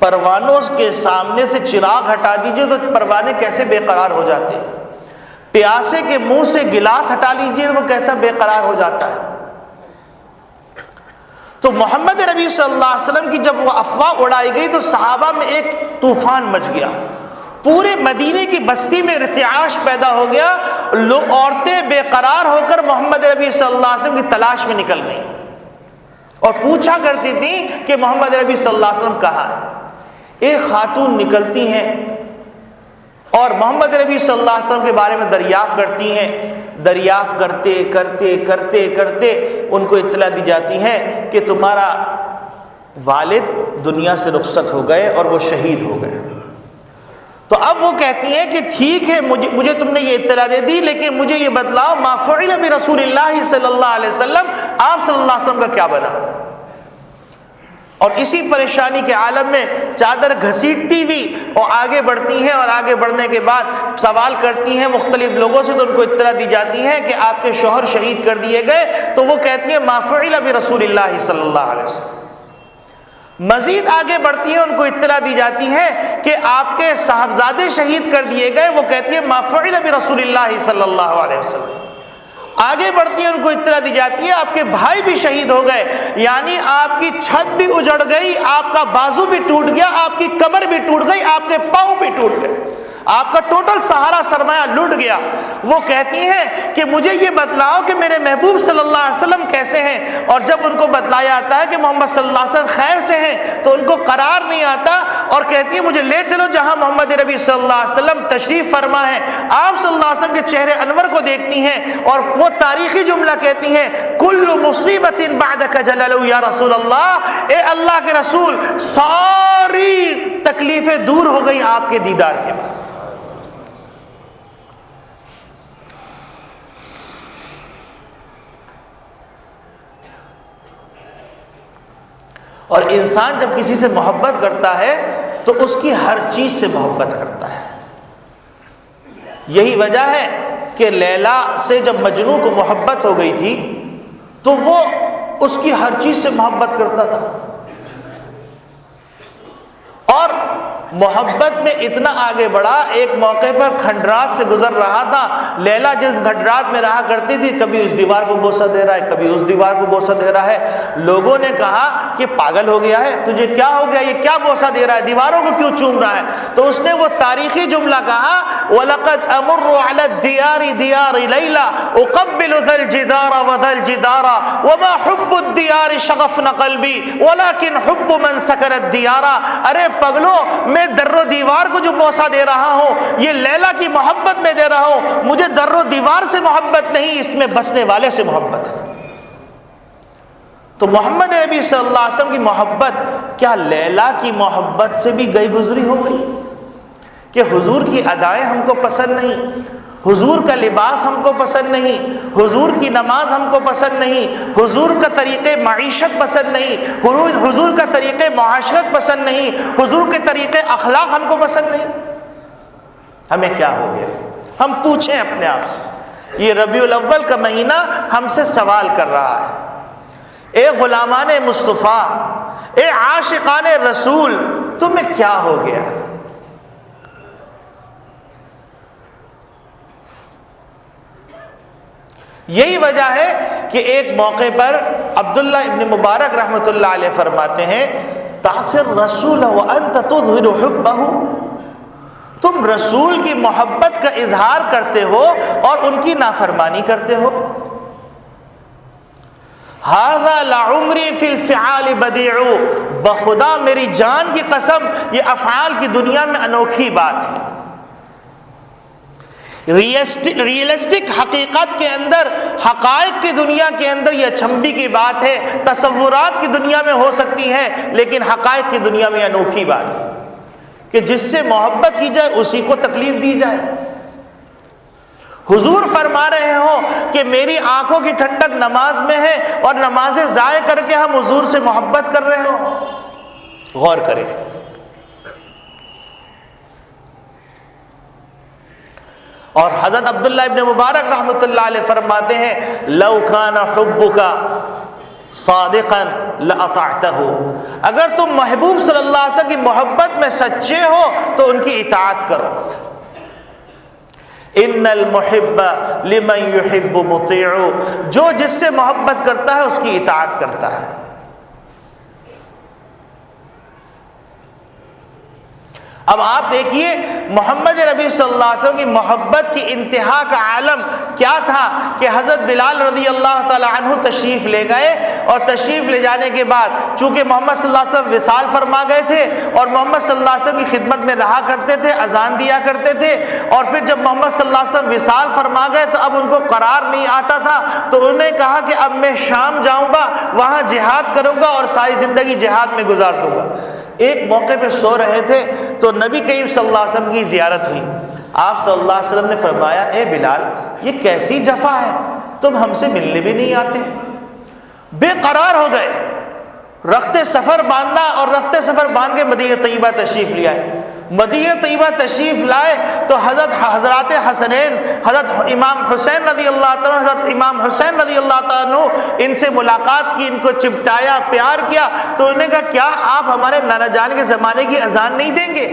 پروانوں کے سامنے سے چراغ ہٹا دیجئے تو پروانے کیسے بے قرار ہو جاتے ہیں، پیاسے کے منہ سے گلاس ہٹا لیجئے تو وہ کیسا بے قرار ہو جاتا ہے۔ تو محمد نبی صلی اللہ علیہ وسلم کی جب وہ افواہ اڑائی گئی تو صحابہ میں ایک طوفان مچ گیا، پورے مدینے کی بستی میں ارتعاش پیدا ہو گیا، عورتیں بے قرار ہو کر محمد نبی صلی اللہ علیہ وسلم کی تلاش میں نکل گئیں اور پوچھا کرتی تھیں کہ محمد نبی صلی اللہ علیہ وسلم کہاں ہے۔ ایک خاتون نکلتی ہیں اور محمد نبی صلی اللہ علیہ وسلم کے بارے میں دریافت کرتی ہیں، دریافت کرتے کرتے کرتے کرتے ان کو اطلاع دی جاتی ہے کہ تمہارا والد دنیا سے رخصت ہو گئے اور وہ شہید ہو گئے۔ تو اب وہ کہتی ہیں کہ ٹھیک ہے، مجھے تم نے یہ اطلاع دے دی، لیکن مجھے یہ بتلاؤ ما فعل برسول اللہ صلی اللہ علیہ وسلم، آپ صلی اللہ علیہ وسلم کا کیا بنا۔ اور اسی پریشانی کے عالم میں چادر گھسیٹتی ہوئی اور آگے بڑھتی ہیں، اور آگے بڑھنے کے بعد سوال کرتی ہیں مختلف لوگوں سے، تو ان کو اطلاع دی جاتی ہے کہ آپ کے شوہر شہید کر دیے گئے۔ تو وہ کہتی ہیں ما فعل برسول اللہ صلی اللہ علیہ وسلم۔ مزید آگے بڑھتی ہیں، ان کو اطلاع دی جاتی ہے کہ آپ کے صاحبزادے شہید کر دیے گئے۔ وہ کہتی ہے ما فعل برسول اللہ صلی اللہ علیہ وسلم۔ آگے بڑھتی ہے، ان کو اطلاع دی جاتی ہے آپ کے بھائی بھی شہید ہو گئے، یعنی آپ کی چھت بھی اجڑ گئی، آپ کا بازو بھی ٹوٹ گیا، آپ کی کمر بھی ٹوٹ گئی، آپ کے پاؤں بھی ٹوٹ گئے، آپ کا ٹوٹل سہارا سرمایہ لٹ گیا۔ وہ کہتی ہیں کہ مجھے یہ بتلاؤ کہ میرے محبوب صلی اللہ علیہ وسلم کیسے ہیں۔ اور جب ان کو بتلایا جاتا ہے کہ محمد صلی اللہ علیہ وسلم خیر سے ہیں تو ان کو قرار نہیں آتا، اور کہتی ہے مجھے لے چلو جہاں محمد نبی صلی اللہ علیہ وسلم تشریف فرما ہے۔ آپ صلی اللہ علیہ وسلم کے چہرے انور کو دیکھتی ہیں اور وہ تاریخی جملہ کہتی ہیں کل مصیبت بعدک جلل یا رسول اللہ، اے اللہ کے رسول ساری تکلیفیں دور ہو گئی آپ کے دیدار کے بعد۔ اور انسان جب کسی سے محبت کرتا ہے تو اس کی ہر چیز سے محبت کرتا ہے. یہی وجہ ہے کہ لیلا سے جب مجنوں کو محبت ہو گئی تھی تو وہ اس کی ہر چیز سے محبت کرتا تھا. اور محبت میں اتنا آگے بڑھا، ایک موقع پر کھنڈرات سے گزر رہا تھا. لیلا جس کھنڈرات میں رہا کرتی تھی، کبھی اس دیوار کو بوسہ دے رہا ہے، کبھی اس دیوار کو بوسہ دے رہا ہے. لوگوں نے کہا کہ پاگل ہو گیا ہے، تجھے کیا ہو گیا، یہ کیا بوسہ دے رہا ہے، دیواروں کو کیوں چوم رہا ہے؟ تو اس نے وہ تاریخی جملہ کہا، وَلَقَدْ أَمُرُّ عَلَى الدِّيَارِ دِيَارِ لَيْلَا أُقَبِّلُ ذَا الْجِدَارَ وَذَا الْجِدَارَ وَمَا حُبُّ الدِّيَارِ شَغَفْنَ قَلْبِي وَلَكِنْ حُبُّ مَنْ سَكَنَ الدِّيَارَ. ارے پگلو، میں در و دیوار کو جو بوسہ دے رہا ہوں یہ لیلا کی محبت میں دے رہا ہوں. مجھے در و دیوار سے محبت نہیں، اس میں بسنے والے سے محبت. تو محمد نبی صلی اللہ علیہ وسلم کی محبت کیا لیلا کی محبت سے بھی گئی گزری ہو گئی کہ حضور کی ادائیں ہم کو پسند نہیں، حضور کا لباس ہم کو پسند نہیں، حضور کی نماز ہم کو پسند نہیں، حضور کا طریقے معیشت پسند نہیں، حضور کا طریقے معاشرت پسند نہیں، حضور کے طریقے اخلاق ہم کو پسند نہیں؟ ہمیں کیا ہو گیا؟ ہم پوچھیں اپنے آپ سے. یہ ربیع الاول کا مہینہ ہم سے سوال کر رہا ہے. اے غلامان مصطفیٰ، اے عاشقان رسول، تمہیں کیا ہو گیا؟ یہی وجہ ہے کہ ایک موقع پر عبداللہ ابن مبارک رحمۃ اللہ علیہ فرماتے ہیں، تعصر رسول وانت تظہر حبہ، تم رسول کی محبت کا اظہار کرتے ہو اور ان کی نافرمانی کرتے ہو. ھذا لعمری فی الفعال بدیع، بخدا میری جان کی قسم یہ افعال کی دنیا میں انوکھی بات ہے. ریئلسٹک حقیقت کے اندر، حقائق کی دنیا کے اندر یہ اچنبھی کی بات ہے. تصورات کی دنیا میں ہو سکتی ہے لیکن حقائق کی دنیا میں انوکھی بات ہے کہ جس سے محبت کی جائے اسی کو تکلیف دی جائے. حضور فرما رہے ہوں کہ میری آنکھوں کی ٹھنڈک نماز میں ہے اور نمازیں ضائع کر کے ہم حضور سے محبت کر رہے ہوں. غور کریں. اور حضرت عبداللہ ابن مبارک رحمۃ اللہ علیہ فرماتے ہیں، لو کان حبک صادقا لاطعتہ، اگر تم محبوب صلی اللہ علیہ وسلم کی محبت میں سچے ہو تو ان کی اطاعت کرو. ان المحب لمن يحب مطیع، جو جس سے محبت کرتا ہے اس کی اطاعت کرتا ہے. اب آپ دیکھیے محمد نبی صلی اللہ علیہ وسلم کی محبت کی انتہا کا عالم کیا تھا کہ حضرت بلال رضی اللہ تعالی عنہ تشریف لے گئے، اور تشریف لے جانے کے بعد چونکہ محمد صلی اللہ علیہ وسلم وصال فرما گئے تھے اور محمد صلی اللہ علیہ وسلم کی خدمت میں رہا کرتے تھے، اذان دیا کرتے تھے، اور پھر جب محمد صلی اللہ علیہ وسلم وصال فرما گئے تو اب ان کو قرار نہیں آتا تھا، تو انہوں نے کہا کہ اب میں شام جاؤں گا، وہاں جہاد کروں گا اور ساری زندگی جہاد میں گزار دوں گا. ایک موقع پہ سو رہے تھے تو نبی کریم صلی اللہ علیہ وسلم کی زیارت ہوئی. آپ صلی اللہ علیہ وسلم نے فرمایا، اے بلال یہ کیسی جفا ہے، تم ہم سے ملنے بھی نہیں آتے. بے قرار ہو گئے. رخت سفر باندھا اور رخت سفر باندھ کے مدینہ طیبہ تشریف لے آئے. مدینہ طیبہ تشریف لائے تو حضرات حسنین، حضرت امام حسین رضی اللہ تعالیٰ، حضرت امام حسین رضی اللہ تعالیٰ ان سے ملاقات کی، ان کو چپٹایا، پیار کیا. تو انہوں نے کہا کیا آپ ہمارے نانا جان کے زمانے کی اذان نہیں دیں گے؟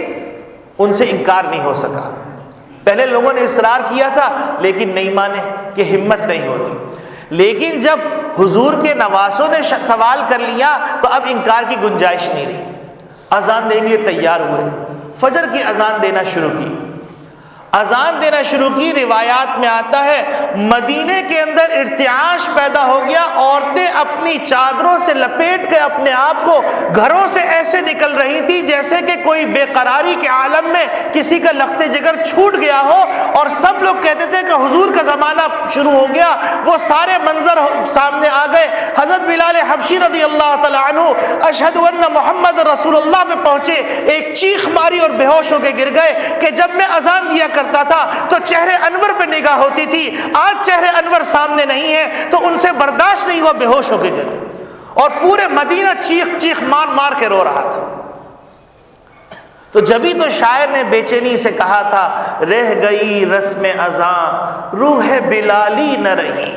ان سے انکار نہیں ہو سکا. پہلے لوگوں نے اصرار کیا تھا لیکن نہیں مانے کہ ہمت نہیں ہوتی. لیکن جب حضور کے نواسوں نے سوال کر لیا تو اب انکار کی گنجائش نہیں رہی. اذان دینے کے لیے تیار ہوئے، فجر کی اذان دینا شروع کی. اذان دینا شروع کی. روایات میں آتا ہے مدینے کے اندر ارتعاش پیدا ہو گیا. عورتیں اپنی چادروں سے لپیٹ کے اپنے آپ کو گھروں سے ایسے نکل رہی تھی جیسے کہ کوئی بے قراری کے عالم میں کسی کا لخت جگر چھوٹ گیا ہو، اور سب لوگ کہتے تھے کہ حضور کا زمانہ شروع ہو گیا. وہ سارے منظر سامنے آ گئے. حضرت بلال حبشی رضی اللہ تعالی عنہ اشہد ان محمد رسول اللہ پہ پہنچے، ایک چیخ ماری اور بے ہوش ہو کے گر گئے کہ جب میں اذان دیا کرتا تھا تو چہرے انور پہ نگاہ ہوتی تھی، آج چہرے انور سامنے نہیں ہے تو ان سے برداشت نہیں ہوا، بے ہوش ہو کے گر گئے. اور پورے مدینہ چیخ چیخ مار مار کے رو رہا تھا. تو جبھی تو شاعر نے بے چینی سے کہا تھا رہ گئی رسم اذاں روح بلالی نہ رہی،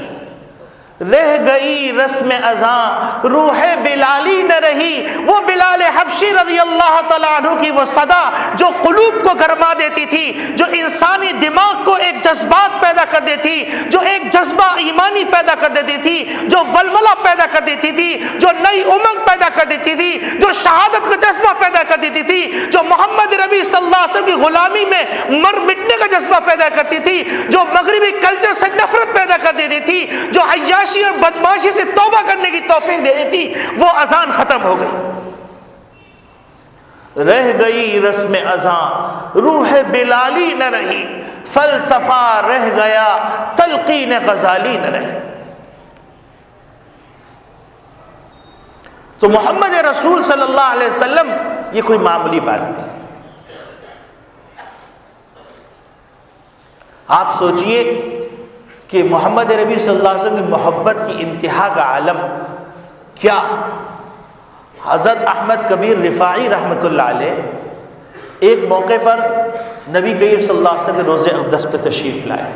رہ گئی رسم اذاں روح بلالی نہ رہی. وہ بلال حبشی رضی اللہ تعالیٰ عنہ کی وہ صدا جو قلوب کو گرما دیتی تھی، جو انسانی دماغ کو ایک جذبات پیدا کر دیتی، جو ایک جذبہ ایمانی پیدا کر دیتی تھی، جو ولولہ پیدا کر دیتی تھی، جو نئی امنگ پیدا کر دیتی تھی، جو شہادت کا جذبہ پیدا کر دیتی تھی، جو محمد نبی صلی اللہ علیہ وسلم کی غلامی میں مر مٹنے کا جذبہ پیدا کرتی تھی، جو مغربی کلچر سے نفرت پیدا کر دیتی تھی، جو عیاشی اور بدماشی سے توبہ کرنے کی توفیق دے دیتی، وہ اذان ختم ہو گئی. رہ گئی رسم اذاں روح بلالی نہ رہی، فلسفہ رہ گیا تلقین غزالی نہ رہی. تو محمد رسول صلی اللہ علیہ وسلم یہ کوئی معمولی بات نہیں. آپ سوچئے کہ محمد نبی صلی اللہ علیہ وسلم کی محبت کی انتہا کا عالم کیا. حضرت احمد کبیر رفاعی رحمۃ اللہ علیہ ایک موقع پر نبی کریم صلی اللہ علیہ وسلم کے روضہ اقدس پہ تشریف لائے.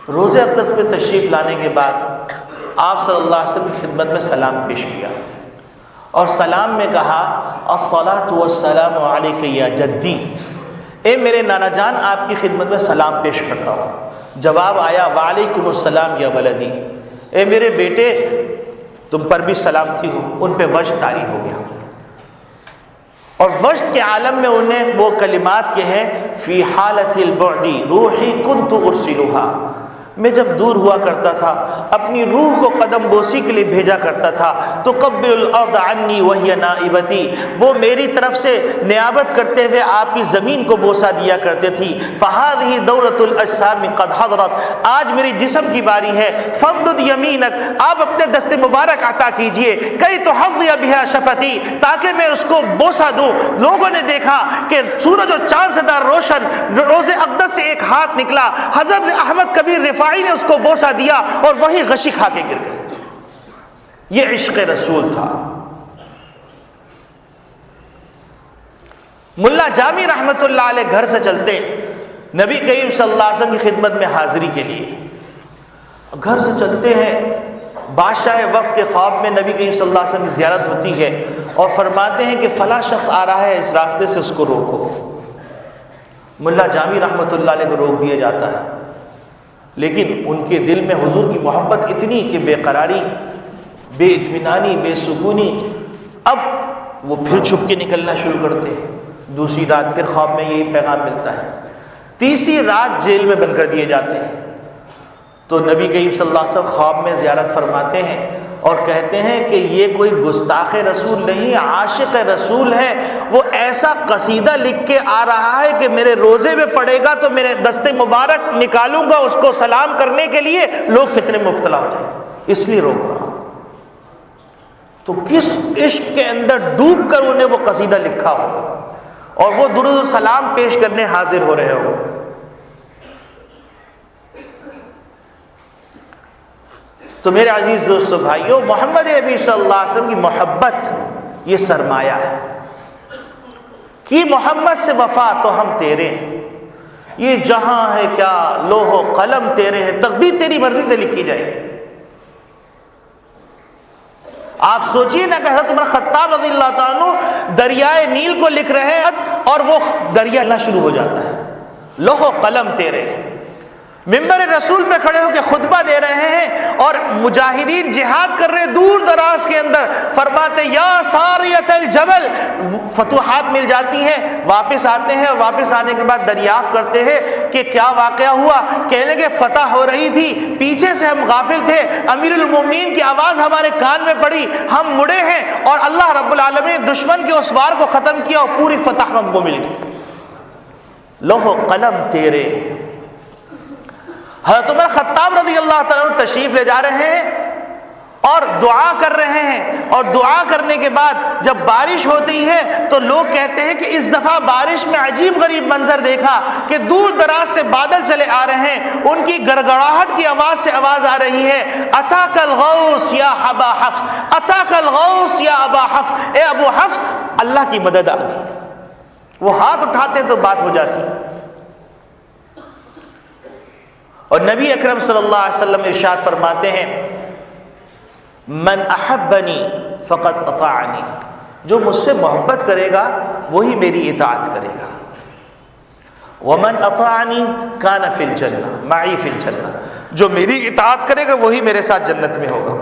روضہ اقدس پہ تشریف لانے کے بعد آپ صلی اللہ علیہ وسلم کی خدمت میں سلام پیش کیا اور سلام میں کہا الصلاۃ والسلام علیک یا جدی، اے میرے نانا جان آپ کی خدمت میں سلام پیش کرتا ہوں. جواب آیا وعلیکم السلام یا ولدی، اے میرے بیٹے تم پر بھی سلامتی ہو. ان پہ وجد طاری ہو گیا اور وجد کے عالم میں انہیں وہ کلمات کے ہیں فی حالت البعد روحی کنت ارسلها، میں جب دور ہوا کرتا تھا اپنی روح کو قدم بوسی کے لیے بھیجا کرتا تھا. تو قبل الارض عنی وہی نائبتی، وہ میری طرف سے نیابت کرتے ہوئے آپ کی زمین کو بوسا دیا کرتے تھی. فہذہ دورۃ الاجسام قد حضرت، آج میری جسم کی باری ہے. فامدد یمینک، آپ اپنے دست مبارک عطا کیجئے. کئی تحظی بها شفتی، تاکہ میں اس کو بوسا دوں. لوگوں نے دیکھا کہ سورج اور چاند سے دار روشن روضہ اقدس سے ایک ہاتھ نکلا. حضرت احمد کبیر رفاعی نے اس کو بوسا دیا اور وہی غشی کھا کے گر گئے. یہ عشق رسول تھا. ملا جامی رحمت اللہ علیہ گھر سے چلتے نبی کریم صلی اللہ علیہ وسلم کی خدمت میں حاضری کے لیے. گھر سے چلتے ہیں، بادشاہ وقت کے خواب میں نبی کریم صلی اللہ علیہ وسلم کی زیارت ہوتی ہے اور فرماتے ہیں کہ فلاں شخص آ رہا ہے، اس راستے سے اس کو روکو. ملا جامی رحمت اللہ علیہ کو روک دیا جاتا ہے، لیکن ان کے دل میں حضور کی محبت اتنی کہ بے قراری، بے اطمینانی، بے سکونی. اب وہ پھر چھپ کے نکلنا شروع کرتے ہیں. دوسری رات پھر خواب میں یہی پیغام ملتا ہے. تیسری رات جیل میں بند کر دیے جاتے ہیں. تو نبی کریم صلی اللہ علیہ وسلم خواب میں زیارت فرماتے ہیں اور کہتے ہیں کہ یہ کوئی گستاخ رسول نہیں، عاشق رسول ہے. وہ ایسا قصیدہ لکھ کے آ رہا ہے کہ میرے روزے میں پڑے گا تو میرے دست مبارک نکالوں گا اس کو سلام کرنے کے لیے، لوگ فتنے میں مبتلا ہو جائیں، اس لیے روک رہا ہوں. تو کس عشق کے اندر ڈوب کر انہیں وہ قصیدہ لکھا ہوگا اور وہ درود و سلام پیش کرنے حاضر ہو رہے ہوں گے. تو میرے عزیز دوستو بھائیو، محمد نبی صلی اللہ علیہ وسلم کی محبت یہ سرمایہ ہے. کی محمد سے وفا تو ہم تیرے، یہ جہاں ہے کیا لوح و قلم تیرے ہیں، تقدیر تیری مرضی سے لکھی جائے گی. آپ سوچئے نا کہ حضرت عمر خطاب رضی اللہ تعالیٰ عنہ دریائے نیل کو لکھ رہے ہیں اور وہ دریا چلنا شروع ہو جاتا ہے، لوح و قلم تیرے. ممبر رسول پہ کھڑے ہو کے خطبہ دے رہے ہیں اور مجاہدین جہاد کر رہے دور دراز کے اندر، فرماتے یا ساریت الجبل، فتوحات مل جاتی ہیں، واپس آتے ہیں اور واپس آنے کے بعد دریافت کرتے ہیں کہ کیا واقعہ ہوا. کہنے لگے فتح ہو رہی تھی، پیچھے سے ہم غافل تھے، امیر المومنین کی آواز ہمارے کان میں پڑی، ہم مڑے ہیں اور اللہ رب العالمین نے دشمن کے اس وار کو ختم کیا اور پوری فتح ہم کو مل گئی. لوح و قلم تیرے. حضرت عمر خطاب رضی اللہ تعالیٰ عنہ تشریف لے جا رہے ہیں اور دعا کر رہے ہیں، اور دعا کرنے کے بعد جب بارش ہوتی ہے تو لوگ کہتے ہیں کہ اس دفعہ بارش میں عجیب غریب منظر دیکھا کہ دور دراز سے بادل چلے آ رہے ہیں، ان کی گڑگڑاہٹ کی آواز سے آواز آ رہی ہے، اتاک الغوث یا ابا حفص، اتاک الغوث یا ابا حفص، اے ابو حفص اللہ کی مدد آ گئی۔ وہ ہاتھ اٹھاتے تو بات ہو جاتی۔ اور نبی اکرم صلی اللہ علیہ وسلم ارشاد فرماتے ہیں من احبنی فقط اطاعنی، جو مجھ سے محبت کرے گا وہی میری اطاعت کرے گا، ومن اطاعنی کان فی الجنہ معی فی الجنہ، جو میری اطاعت کرے گا وہی میرے ساتھ جنت میں ہوگا۔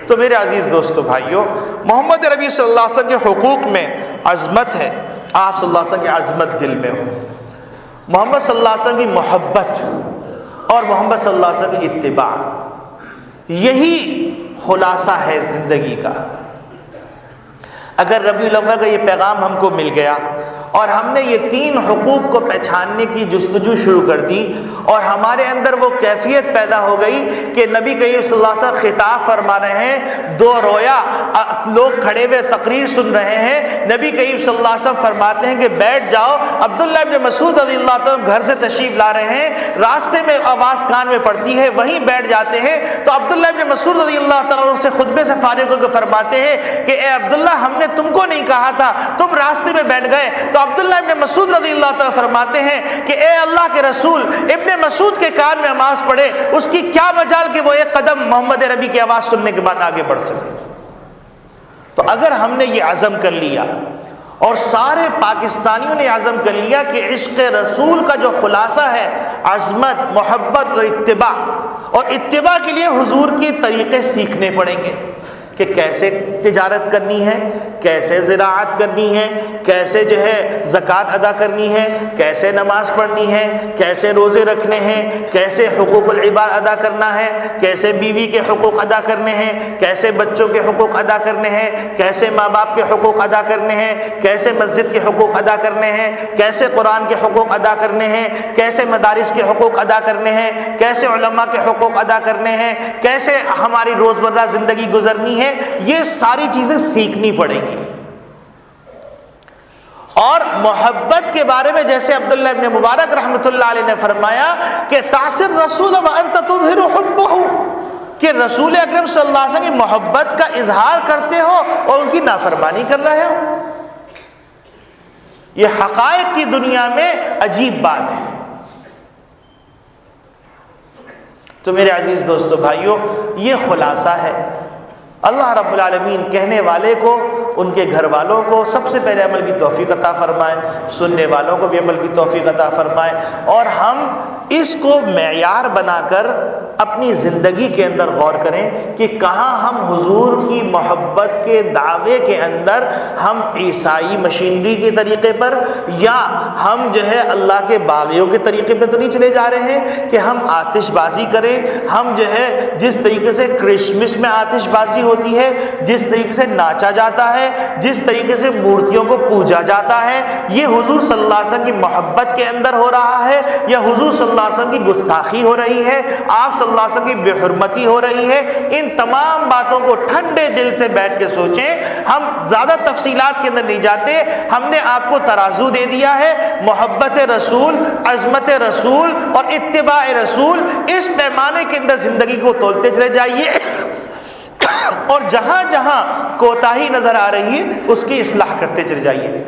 تو میرے عزیز دوستو بھائیو، محمد ربی صلی اللہ علیہ وسلم کے حقوق میں عظمت ہے، آپ صلی اللہ علیہ وسلم کی عظمت دل میں ہو، محمد صلی اللہ علیہ وسلم کی محبت اور محمد صلی اللہ علیہ وسلم کی اتباع، یہی خلاصہ ہے زندگی کا۔ اگر ربیع الاول کا یہ پیغام ہم کو مل گیا اور ہم نے یہ 3 حقوق کو پہچاننے کی جستجو شروع کر دی اور ہمارے اندر وہ کیفیت پیدا ہو گئی کہ نبی کریم صلی اللہ علیہ وسلم خطاب فرما رہے ہیں، 2 رویا لوگ کھڑے ہوئے تقریر سن رہے ہیں، نبی کریم صلی اللہ علیہ وسلم فرماتے ہیں کہ بیٹھ جاؤ، عبداللہ ابن مسعود رضی اللہ عنہ گھر سے تشریف لا رہے ہیں، راستے میں آواز کان میں پڑتی ہے، وہیں بیٹھ جاتے ہیں، تو عبداللہ ابن مسعود رضی اللہ تعالیٰ عنہ سے خطبے سے فارغ ہو کے فرماتے ہیں کہ اے عبداللہ ہم نے تم کو نہیں کہا تھا، تم راستے میں بیٹھ گئے۔ تو عبداللہ ابن مسعود رضی اللہ تعالیٰ فرماتے ہیں کہ اے اللہ کے رسول، ابن مسعود کے کان میں آواز پڑے، اس کی کیا مجال کہ وہ ایک قدم محمد ربی کی آواز سننے کے بعد آگے بڑھ سکے۔ تو اگر ہم نے یہ عزم کر لیا اور سارے پاکستانیوں نے عزم کر لیا کہ عشق رسول کا جو خلاصہ ہے عظمت، محبت اور اتباع، اور اتباع کے لیے حضور کے طریقے سیکھنے پڑیں گے کہ کیسے تجارت کرنی ہے، کیسے زراعت کرنی ہے، کیسے جو ہے زکوٰۃ ادا کرنی ہے، کیسے نماز پڑھنی ہے، کیسے روزے رکھنے ہیں، کیسے حقوق العباد ادا کرنا ہے، کیسے بیوی کے حقوق ادا کرنے ہیں، کیسے بچوں کے حقوق ادا کرنے ہیں، کیسے ماں باپ کے حقوق ادا کرنے ہیں، کیسے مسجد کے حقوق ادا کرنے ہیں، کیسے قرآن کے حقوق ادا کرنے ہیں، کیسے مدارس کے حقوق ادا کرنے ہیں، کیسے علماء کے حقوق ادا کرنے ہیں، کیسے ہماری روزمرہ زندگی گزرنی ہے، یہ ساری چیزیں سیکھنی پڑیں گی۔ اور محبت کے بارے میں جیسے عبداللہ ابن مبارک رحمۃ اللہ علیہ نے فرمایا کہ تعصر رسول وانت تظہر حبہ، کہ رسول اکرم صلی اللہ علیہ وسلم کی محبت کا اظہار کرتے ہو اور ان کی نافرمانی کر رہے ہو، یہ حقائق کی دنیا میں عجیب بات ہے۔ تو میرے عزیز دوستو بھائیو، یہ خلاصہ ہے۔ اللہ رب العالمین کہنے والے کو، ان کے گھر والوں کو سب سے پہلے عمل کی توفیق عطا فرمائے، سننے والوں کو بھی عمل کی توفیق عطا فرمائے، اور ہم اس کو معیار بنا کر اپنی زندگی کے اندر غور کریں کہ کہاں ہم حضور کی محبت کے دعوے کے اندر ہم عیسائی مشینری کے طریقے پر یا ہم جو ہے اللہ کے باغیوں کے طریقے پہ تو نہیں چلے جا رہے ہیں کہ ہم آتش بازی کریں، ہم جو ہے جس طریقے سے کرسمس میں آتش بازی ہوتی ہے، جس طریقے سے ناچا جاتا ہے، جس طریقے سے مورتیوں کو پوجا جاتا ہے، یہ حضور صلی اللہ علیہ وسلم کی محبت کے اندر ہو رہا ہے یا حضور صلی اللہ علیہ وسلم کی گستاخی ہو رہی ہے، آپ صلی اللہ علیہ وسلم کی بے حرمتی ہو رہی ہے؟ ان تمام باتوں کو ٹھنڈے دل سے بیٹھ کے سوچیں۔ ہم زیادہ تفصیلات کے اندر نہیں جاتے، ہم نے آپ کو ترازو دے دیا ہے، محبت رسول، عظمت رسول اور اتباع رسول، اس پیمانے کے اندر زندگی کو تولتے چلے جائیے اور جہاں جہاں کوتاہی نظر آ رہی ہے اس کی اصلاح کرتے چلے جائیے۔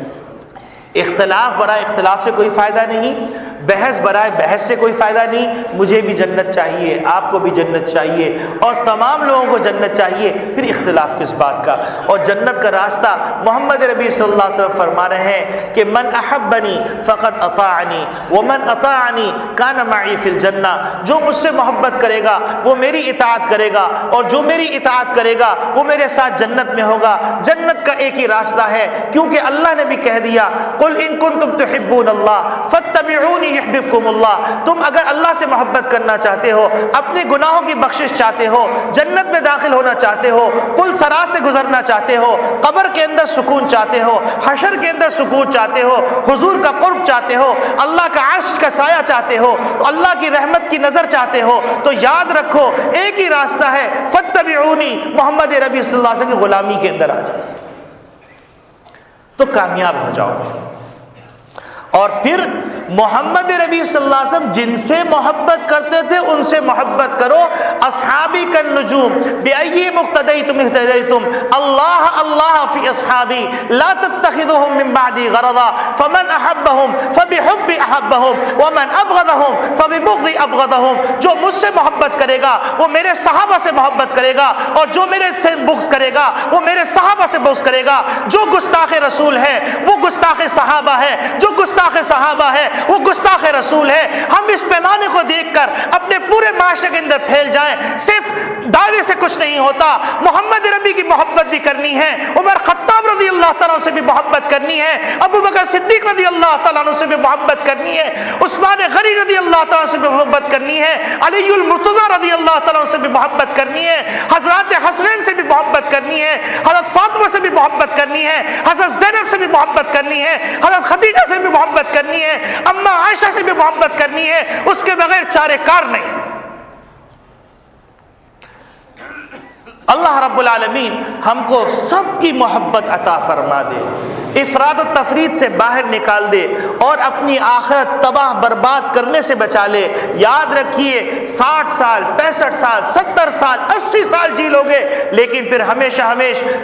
اختلاف برائے اختلاف سے کوئی فائدہ نہیں، بحث برائے بحث سے کوئی فائدہ نہیں۔ مجھے بھی جنت چاہیے، آپ کو بھی جنت چاہیے اور تمام لوگوں کو جنت چاہیے، پھر اختلاف کس بات کا؟ اور جنت کا راستہ محمد ربی صلی اللہ علیہ وسلم فرما رہے ہیں کہ من احبنی فقط اطاعنی ومن اطاعنی کان معی فی الجنہ، جو مجھ سے محبت کرے گا وہ میری اطاعت کرے گا اور جو میری اطاعت کرے گا وہ میرے ساتھ جنت میں ہوگا۔ جنت کا ایک ہی راستہ ہے، کیونکہ اللہ نے بھی کہہ دیا قل ان کنتم تحبون اللہ فاتبعونی یحببکم اللہ، تم اگر اللہ سے محبت کرنا چاہتے ہو، اپنے گناہوں کی بخشش چاہتے ہو، جنت میں داخل ہونا چاہتے ہو، پل صراط سے گزرنا چاہتے ہو، قبر کے اندر سکون چاہتے ہو، حشر کے اندر سکون چاہتے ہو، حضور کا قرب چاہتے ہو، اللہ کا عرش کا سایہ چاہتے ہو، اللہ کی رحمت کی نظر چاہتے ہو، تو یاد رکھو ایک ہی راستہ ہے، فاتبعونی، محمد ربی صلی اللہ علیہ وسلم کی غلامی کے اندر آ جاؤ تو کامیاب ہو جاؤ گے۔ اور پھر محمد نبی صلی اللہ علیہ وسلم جن سے محبت کرتے تھے ان سے محبت کرو۔ اصحابی کالنجوم بأی مقتدیتم اہتدیتم، اللہ اللہ فی اصحابی لا تتخذوهم من بعدی غرضا فمن احبهم فبحبی احبهم ومن ابغضهم فببغضی ابغضهم، جو مجھ سے محبت کرے گا وہ میرے صحابہ سے محبت کرے گا، اور جو میرے سے بغض کرے گا وہ میرے صحابہ سے بغض کرے گا۔ جو گستاخ رسول ہے وہ گستاخ صحابہ ہے، جو گستاخ صحابہ ہے وہ گستاخ رسول ہے۔ ہم اس پیمانے کو دیکھ کر اپنے پورے معاشرے کے اندر پھیل جائیں، صرف دعوے سے کچھ نہیں ہوتا، محمد نبی کی محبت بھی کرنی ہے، عمر خطاب رضی اللہ تعالیٰ سے بھی محبت کرنی ہے، ابو بکر صدیق رضی اللہ تعالیٰ عنہ سے بھی محبت کرنی ہے، عثمان غنی رضی اللہ تعالیٰ سے بھی محبت کرنی ہے، علی المرتضیٰ رضی اللہ تعالیٰ سے بھی محبت کرنی ہے، حضرات حسنین سے بھی محبت کرنی ہے، حضرت فاطمہ سے بھی محبت کرنی ہے، حضرت زینب سے بھی محبت کرنی ہے، حضرت خدیجہ سے بھی محبت کرنی ہے، اما عائشہ سے بھی محبت کرنی ہے، اس کے بغیر چارے کار نہیں۔ اللہ رب العالمین ہم کو سب کی محبت عطا فرما دے، افراد و تفرید سے باہر نکال دے، اور اپنی آخرت تباہ برباد کرنے سے بچا لے۔ یاد رکھیے 60 سال 65 سال 70 سال 80 سال جی لوگے، لیکن پھر ہمیشہ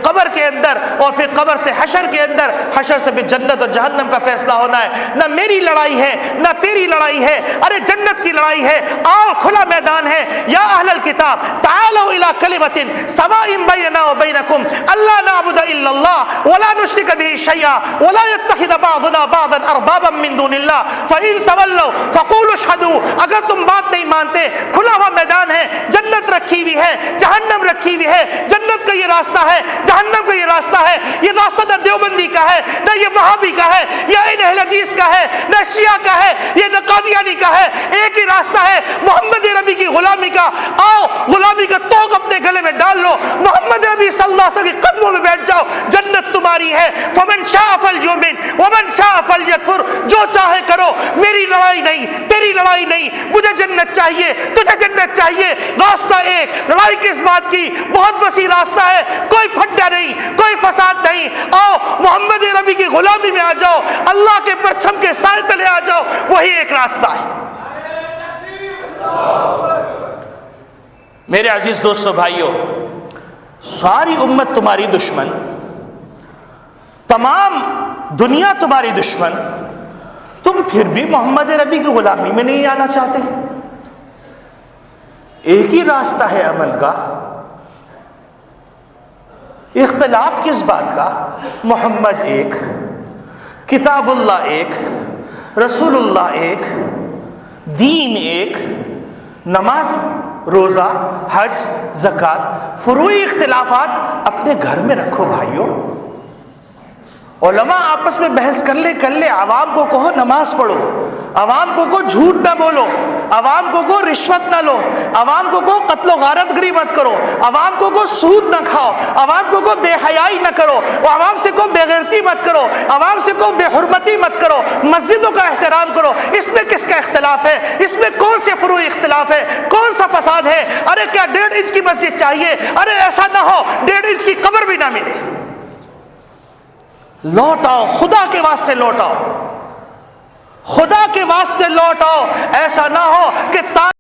قبر کے اندر، اور پھر قبر سے حشر کے اندر، حشر سے بھی جنت اور جہنم کا فیصلہ ہونا ہے۔ نہ میری لڑائی ہے نہ تیری لڑائی ہے، ارے جنت کی لڑائی ہے، آؤ کھلا میدان ہے۔ یا اہل الکتاب تعالوا الی کلمۃ سواء بیننا وبینکم الا نعبد الا اللہ ولا نشرک به شیئا ولا يتخذ بعضنا بعضا اربابا من دون اللہ فان تولوا فقولوا اشهدوا، اگر تم بات نہیں مانتے، کھلا ہوا میدان ہے، جنت رکھی ہوئی ہے، جہنم رکھی ہوئی ہے، جنت کا یہ راستہ ہے، جہنم کا یہ راستہ ہے۔ یہ راستہ نہ دیوبندی کا ہے، نہ یہ وہابی کا ہے، یا ان اہل حدیث کا ہے، نہ شیعہ کا ہے، یہ نہ قادیانی کا ہے، ایک ہی راستہ ہے محمد نبی کی غلامی کا۔ آؤ غلامی کا توق اپنے گلے میں ڈال لو، محمد نبی صلی اللہ علیہ وسلم کے قدموں میں بیٹھ جاؤ، جنت تمہاری ہے۔ فمن شاء فلیؤمن ومن شاء فلیکفر، جو چاہے کرو، میری لڑائی نہیں، تیری لڑائی نہیں، مجھے جنت چاہیے، تجھے جنت چاہیے، راستہ ایک۔ لڑائی کس بات کی؟ بہت وسیع راستہ ہے، کوئی پھڈا نہیں، کوئی فساد نہیں۔ آؤ محمد نبی کی غلامی میں آ جاؤ، اللہ کے پرچم کے سائے تلے آ جاؤ، وہی ایک راستہ ہے۔ میرے عزیز دوستو بھائیو، ساری امت تمہاری دشمن، تمام دنیا تمہاری دشمن، تم پھر بھی محمد نبی کی غلامی میں نہیں آنا چاہتے۔ ایک ہی راستہ ہے عمل کا، اختلاف کس بات کا؟ محمد ایک، کتاب اللہ ایک، رسول اللہ ایک، دین ایک، نماز روزہ حج زکوٰۃ، فروعی اختلافات اپنے گھر میں رکھو بھائیوں۔ علماء آپس میں بحث کر لے، عوام کو کہو نماز پڑھو، عوام کو کہو جھوٹ نہ بولو، عوام کو کہو رشوت نہ لو، عوام کو کہو قتل و غارت گری مت کرو، عوام کو کہو سود نہ کھاؤ، عوام کو کہو بے حیائی نہ کرو، عوام سے کہو بے غیرتی مت کرو، عوام سے کہو بے حرمتی مت کرو، مسجدوں کا احترام کرو۔ اس میں کس کا اختلاف ہے؟ اس میں کون سے فروعی اختلاف ہے؟ کون سا فساد ہے؟ ارے کیا 1.5 انچ کی مسجد چاہیے؟ ارے ایسا نہ ہو 1.5 انچ کی قبر بھی نہ ملے۔ لوٹ آؤ، خدا کے واسطے لوٹ آؤ، خدا کے واسطے لوٹ آؤ، ایسا نہ ہو کہ